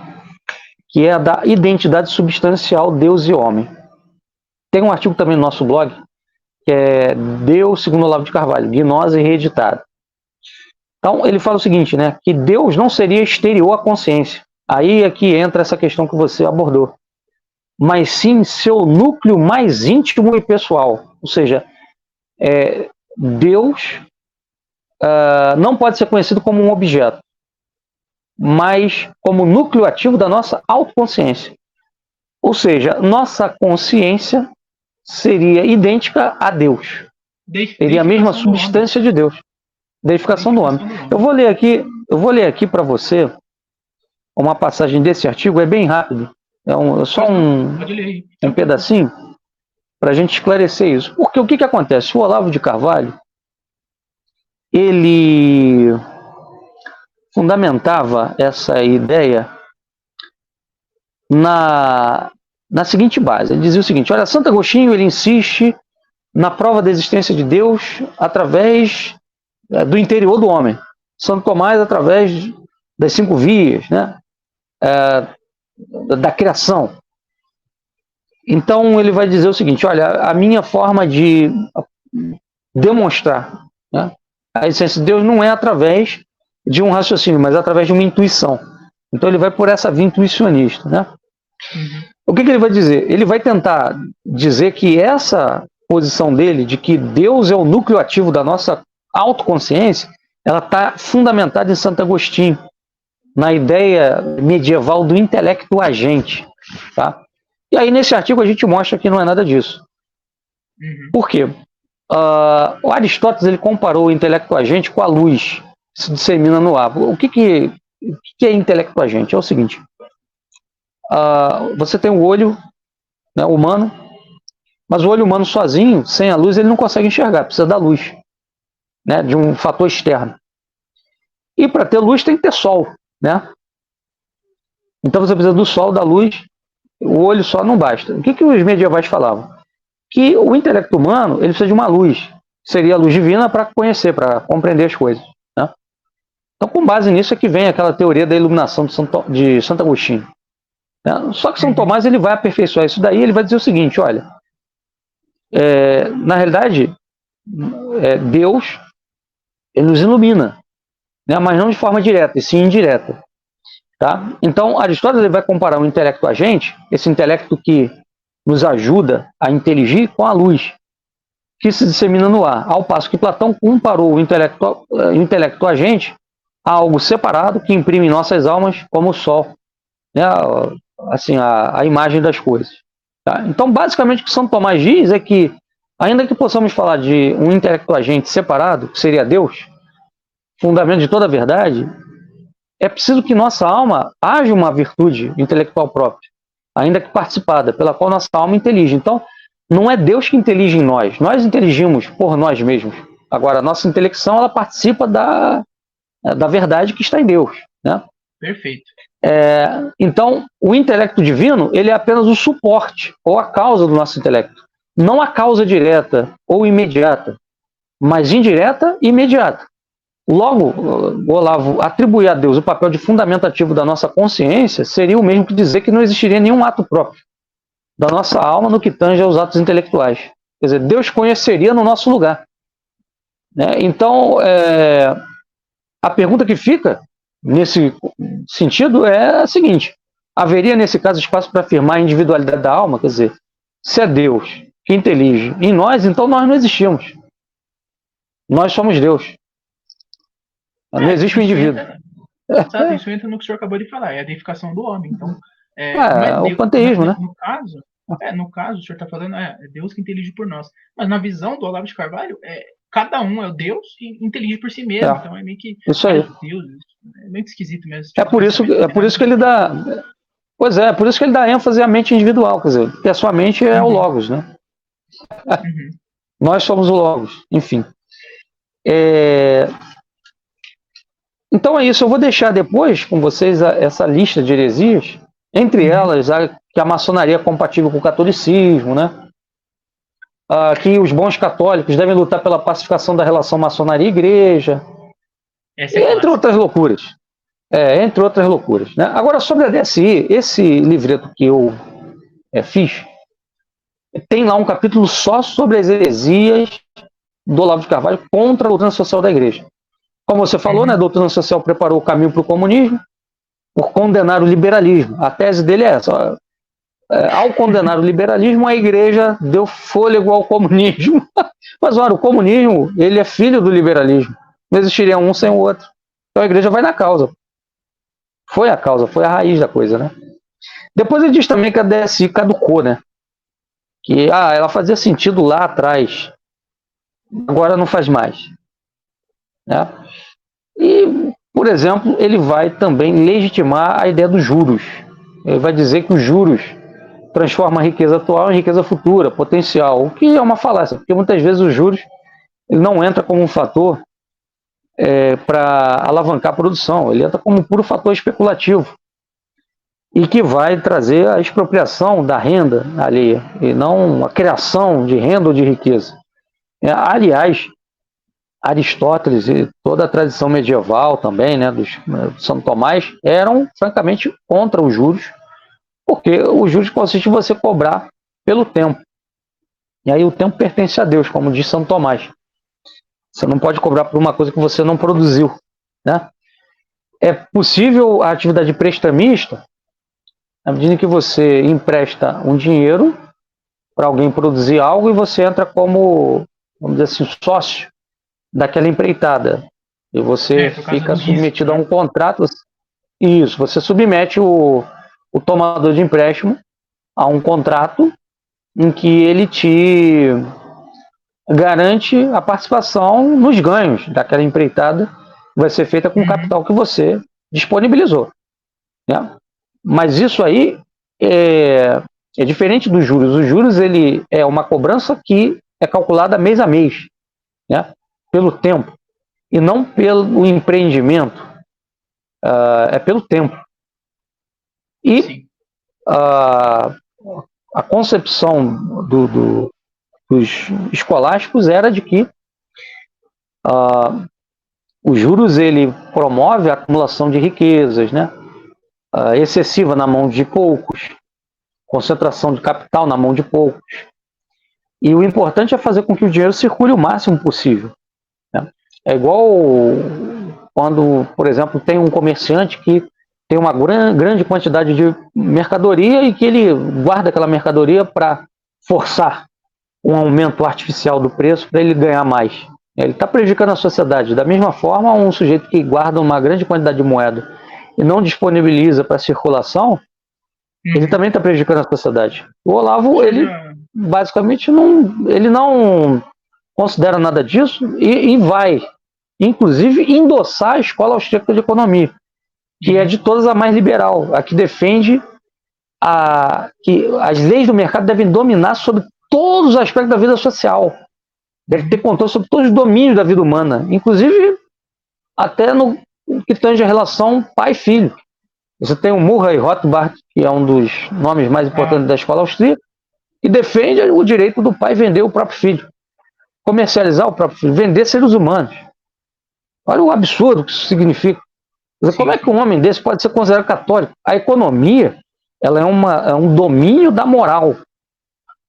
que é a da identidade substancial Deus e homem. Tem um artigo também no nosso blog que é Deus segundo Olavo de Carvalho, gnose reeditada. Então, ele fala o seguinte, né, que Deus não seria exterior à consciência. Aí é que entra essa questão que você abordou. Mas sim seu núcleo mais íntimo e pessoal. Ou seja, Deus não pode ser conhecido como um objeto, mas como núcleo ativo da nossa autoconsciência. Ou seja, nossa consciência seria idêntica a Deus. Teria a mesma substância de Deus. Deificação do homem. Eu vou ler aqui para você uma passagem desse artigo, é bem rápido. É só um pedacinho. para a gente esclarecer isso. Porque o que acontece? O Olavo de Carvalho, ele fundamentava essa ideia na seguinte base. Ele dizia o seguinte: olha, Santo Agostinho, ele insiste na prova da existência de Deus através do interior do homem. Santo Tomás através das 5 vias, né? Da criação. Então ele vai dizer o seguinte: olha, a minha forma de demonstrar, né, a essência de Deus não é através de um raciocínio, mas através de uma intuição. Então ele vai por essa via intuicionista, né? O que ele vai dizer? Ele vai tentar dizer que essa posição dele, de que Deus é o núcleo ativo da nossa autoconsciência, ela está fundamentada em Santo Agostinho, na ideia medieval do intelecto agente, tá? E aí nesse artigo a gente mostra que não é nada disso. Por quê? O Aristóteles, ele comparou o intelecto agente com a luz que se dissemina no ar. O que é intelecto agente? É o seguinte: você tem o olho, né, humano, mas o olho humano sozinho, sem a luz, ele não consegue enxergar, precisa da luz, né, de um fator externo. E para ter luz tem que ter sol, né? Então você precisa do sol, da luz, o olho só não basta. O que os medievais falavam? Que o intelecto humano, ele precisa de uma luz, seria a luz divina para conhecer, para compreender as coisas, né? Então, com base nisso é que vem aquela teoria da iluminação de Santo Agostinho, né? Só que São Tomás, ele vai aperfeiçoar isso daí, ele vai dizer o seguinte: olha, na realidade, Deus, ele nos ilumina, né? Mas não de forma direta, e sim indireta, tá? Então, Aristóteles, ele vai comparar o intelecto agente, esse intelecto que nos ajuda a inteligir, com a luz que se dissemina no ar, ao passo que Platão comparou o intelecto agente a algo separado que imprime em nossas almas como o sol, né? Assim, a imagem das coisas, tá? Então, basicamente, o que São Tomás diz é que, ainda que possamos falar de um intelecto agente separado, que seria Deus, fundamento de toda a verdade, é preciso que nossa alma haja uma virtude intelectual própria, ainda que participada, pela qual nossa alma intelige. Então, não é Deus que intelige em nós, nós inteligimos por nós mesmos. Agora, a nossa intelecção, ela participa da verdade que está em Deus, né?
Perfeito.
Então, o intelecto divino, ele é apenas o suporte, ou a causa do nosso intelecto. Não a causa direta ou imediata, mas indireta e imediata. Logo, o Olavo atribuir a Deus o papel de fundamentativo da nossa consciência seria o mesmo que dizer que não existiria nenhum ato próprio da nossa alma no que tange aos atos intelectuais. Quer dizer, Deus conheceria no nosso lugar, né? Então, a pergunta que fica nesse sentido é a seguinte: haveria nesse caso espaço para afirmar a individualidade da alma? Quer dizer, se é Deus que intelige em nós, então nós não existimos. Nós somos Deus. Não existe o indivíduo.
Sabe, isso entra no que o senhor acabou de falar, é a deificação do homem. Então,
o panteísmo, né?
No caso, o senhor está falando, é Deus que intelige por nós. Mas na visão do Olavo de Carvalho, cada um é o Deus e intelige por si mesmo. Então é meio que.
Isso aí.
Deus, é meio esquisito mesmo.
É por isso que ele dá. Pois é por isso que ele dá ênfase à mente individual, quer dizer, porque a sua mente é o Logos, né? Nós somos o Logos, enfim. Então é isso, eu vou deixar depois com vocês essa lista de heresias, entre elas que a maçonaria é compatível com o catolicismo, né? Que os bons católicos devem lutar pela pacificação da relação maçonaria e igreja, entre outras loucuras. Entre outras loucuras, né? Agora, sobre a DSI, esse livreto que eu fiz, tem lá um capítulo só sobre as heresias do Olavo de Carvalho contra a doutrina social da igreja. Como você falou, né, a doutrina social preparou o caminho para o comunismo por condenar o liberalismo. A tese dele é essa: ao condenar o liberalismo, a igreja deu fôlego ao comunismo. Mas, ora, o comunismo, ele é filho do liberalismo. Não existiria um sem o outro. Então a igreja vai na causa. Foi a causa, foi a raiz da coisa, né? Depois ele diz também que a DSI caducou, né? Que ela fazia sentido lá atrás, agora não faz mais, né? E, por exemplo, ele vai também legitimar a ideia dos juros. Ele vai dizer que os juros transforma a riqueza atual em riqueza futura, potencial, o que é uma falácia, porque muitas vezes os juros ele não entra como um fator para alavancar a produção, ele entra como um puro fator especulativo e que vai trazer a expropriação da renda alheia e não a criação de renda ou de riqueza. Aliás, Aristóteles e toda a tradição medieval também, né, do Santo Tomás, eram francamente contra os juros, porque os juros consiste em você cobrar pelo tempo. E aí o tempo pertence a Deus, como diz Santo Tomás. Você não pode cobrar por uma coisa que você não produziu, né? É possível a atividade prestamista na medida em que você empresta um dinheiro para alguém produzir algo e você entra como, vamos dizer assim, sócio daquela empreitada. E você fica submetido a um contrato. Isso, você submete o tomador de empréstimo a um contrato em que ele te garante a participação nos ganhos daquela empreitada que vai ser feita com o capital que você disponibilizou, né? Mas isso aí é diferente dos juros. Os juros ele é uma cobrança que é calculada mês a mês, né? Pelo tempo e não pelo empreendimento, é pelo tempo. E a concepção dos escolásticos era de que os juros ele promove a acumulação de riquezas, né? Excessiva na mão de poucos, concentração de capital na mão de poucos. E o importante é fazer com que o dinheiro circule o máximo possível, né? É igual quando, por exemplo, tem um comerciante que tem uma grande quantidade de mercadoria e que ele guarda aquela mercadoria para forçar um aumento artificial do preço para ele ganhar mais. Ele está prejudicando a sociedade. Da mesma forma, um sujeito que guarda uma grande quantidade de moeda e não disponibiliza para circulação, ele também está prejudicando a sociedade. O Olavo, ele basicamente não considera nada disso e vai, inclusive, endossar a escola austríaca de economia, que é de todas a mais liberal, a que defende que as leis do mercado devem dominar sobre todos os aspectos da vida social, deve ter controle sobre todos os domínios da vida humana, inclusive até no que tange a relação pai-filho. Você tem o Murray Rothbard, que é um dos nomes mais importantes da escola austríaca, que defende o direito do pai vender o próprio filho, comercializar o próprio filho, vender seres humanos. Olha o absurdo que isso significa. Como é que um homem desse pode ser considerado católico? A economia ela é um domínio da moral.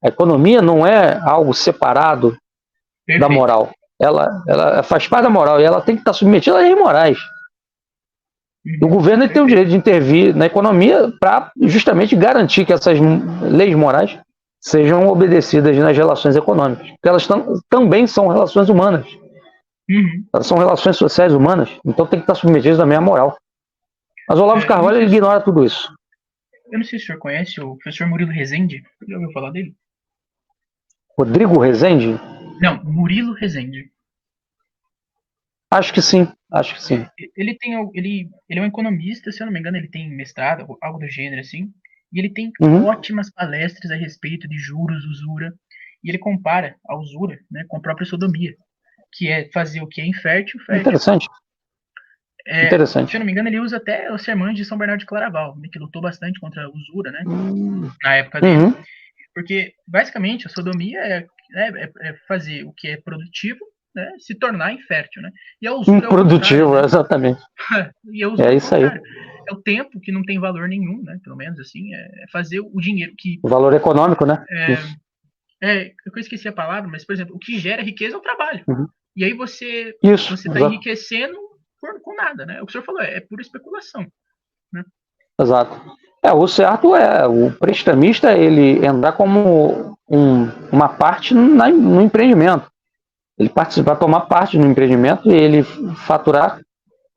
A economia não é algo separado da moral. Ela faz parte da moral e ela tem que estar submetida a leis morais. O governo tem o direito de intervir na economia para justamente garantir que essas leis morais sejam obedecidas nas relações econômicas. Porque elas também são relações humanas. Elas são relações sociais humanas, então tem que estar submetidas à mesma moral. Mas o Olavo de Carvalho ele ignora tudo isso.
Eu não sei se o senhor conhece o professor Murilo Rezende. Já ouviu falar dele?
Rodrigo Rezende?
Não, Murilo Rezende.
Acho que sim, acho que sim.
Ele é um economista, se eu não me engano, ele tem mestrado, algo do gênero assim, e ele tem ótimas palestras a respeito de juros, usura, e ele compara a usura, né, com a própria sodomia, que é fazer o que é infértil, fértil.
Interessante. Interessante.
Se eu não me engano, ele usa até os sermões de São Bernardo de Claraval, né, que lutou bastante contra a usura, né, na época dele. Porque, basicamente, a sodomia é fazer o que é produtivo, né, se tornar infértil, né? E a usura
improdutivo, né? Exatamente.
E a usura
isso aí.
É o tempo que não tem valor nenhum, né? Pelo menos assim, é fazer o dinheiro que...
O valor econômico, né?
Eu esqueci a palavra, mas, por exemplo, o que gera riqueza é o trabalho. E aí você está enriquecendo com nada, né? O que o senhor falou é pura especulação, né?
Exato. O certo o prestamista ele entrar como uma parte no empreendimento. Ele participar, tomar parte no empreendimento e ele faturar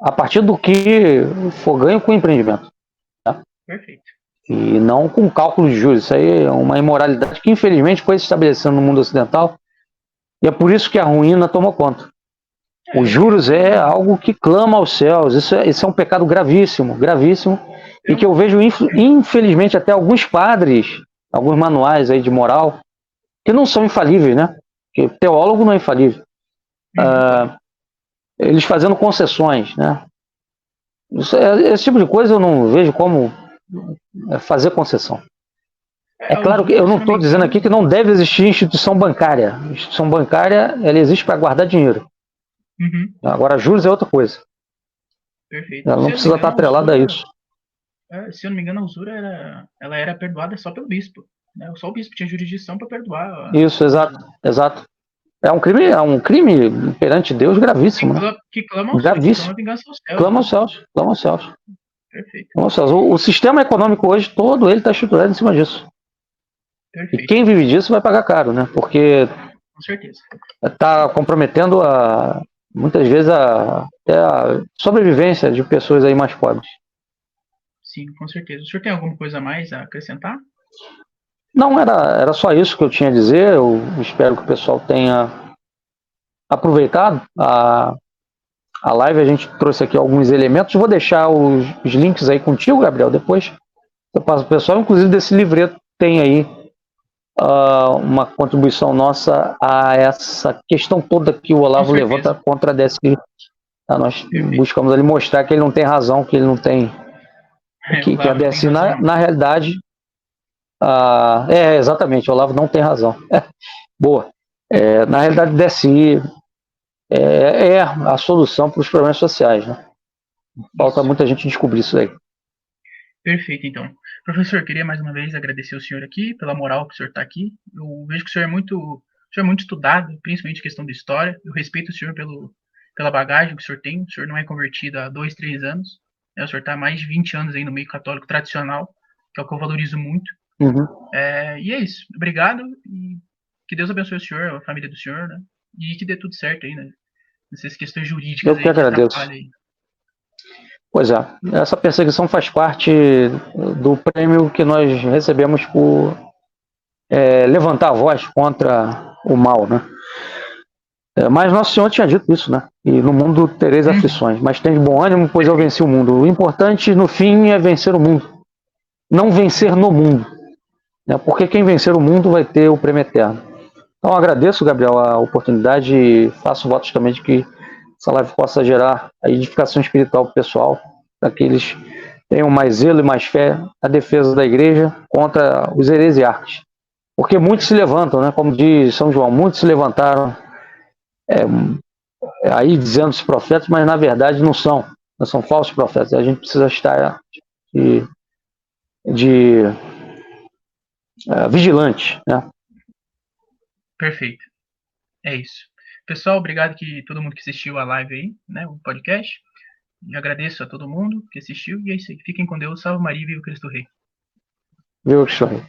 a partir do que for ganho com o empreendimento. Tá?
Perfeito.
E não com cálculo de juros. Isso aí é uma imoralidade que infelizmente foi se estabelecendo no mundo ocidental e é por isso que a ruína tomou conta. Os juros é algo que clama aos céus. Isso é um pecado gravíssimo, gravíssimo, e que eu vejo infelizmente até alguns padres alguns manuais aí de moral, que não são infalíveis, né? Porque teólogo não é infalível. Eles fazendo concessões, né? Esse tipo de coisa eu não vejo como fazer concessão. É claro que eu não estou dizendo aqui que não deve existir instituição bancária. A instituição bancária, ela existe para guardar dinheiro. Agora, juros é outra coisa.
Perfeito.
Ela não precisa estar atrelada a isso.
Se eu não me engano, a usura ela era perdoada só pelo bispo. Né? Só o bispo tinha jurisdição para perdoar.
Isso, exato. É um crime perante Deus gravíssimo.
Que clama aos céus, clama vingança aos céus.
Clama aos céus.
Perfeito.
Clama aos céus. O sistema econômico hoje, todo ele está estruturado em cima disso. Perfeito. E quem vive disso vai pagar caro, né? Porque
com certeza
está comprometendo muitas vezes até a sobrevivência de pessoas aí mais pobres.
Sim, com certeza. O senhor tem alguma coisa a mais a acrescentar?
Não, era só isso que eu tinha a dizer. Eu espero que o pessoal tenha aproveitado a live. A gente trouxe aqui alguns elementos. Vou deixar os links aí contigo, Gabriel. Depois eu passo para o pessoal. Inclusive, desse livreto tem aí uma contribuição nossa a essa questão toda que o Olavo levanta contra a DSI. Nós buscamos ali mostrar que ele não tem razão, que ele não tem. Que a DSI, na realidade. Exatamente, o Olavo não tem razão. Boa. Na realidade, o DSI é a solução para os problemas sociais, né? Falta muita gente descobrir isso aí.
Perfeito, então. Professor, queria mais uma vez agradecer o senhor aqui, pela moral que o senhor está aqui. Eu vejo que o senhor é muito estudado, principalmente em questão de história. Eu respeito o senhor pela bagagem que o senhor tem. O senhor não é convertido há 2, 3 anos. O senhor está há mais de 20 anos aí no meio católico tradicional, que é o que eu valorizo muito. E é isso. Obrigado. E que Deus abençoe o senhor, a família do senhor, né? E que dê tudo certo aí, né? Nessas questões jurídicas.
Eu que agradeço. Pois é, essa perseguição faz parte do prêmio que nós recebemos por levantar a voz contra o mal, né? Mas Nosso Senhor tinha dito isso, né? E no mundo tereis aflições, mas tem de bom ânimo, pois eu venci o mundo. O importante, no fim, é vencer o mundo. Não vencer no mundo. Né? Porque quem vencer o mundo vai ter o prêmio eterno. Então, agradeço, Gabriel, a oportunidade e faço votos também de que essa live possa gerar a edificação espiritual para o pessoal, para que eles tenham mais zelo e mais fé na defesa da igreja contra os heresiarcas. Porque muitos se levantam, né? Como diz São João, muitos se levantaram aí dizendo-se profetas, mas na verdade não são falsos profetas. A gente precisa estar vigilante, né?
Perfeito. É isso. Pessoal, obrigado que todo mundo que assistiu a live aí, né, o podcast. E agradeço a todo mundo que assistiu. E é isso aí. Fiquem com Deus. Salve Maria e viva Cristo Rei.
Viva Cristo Rei.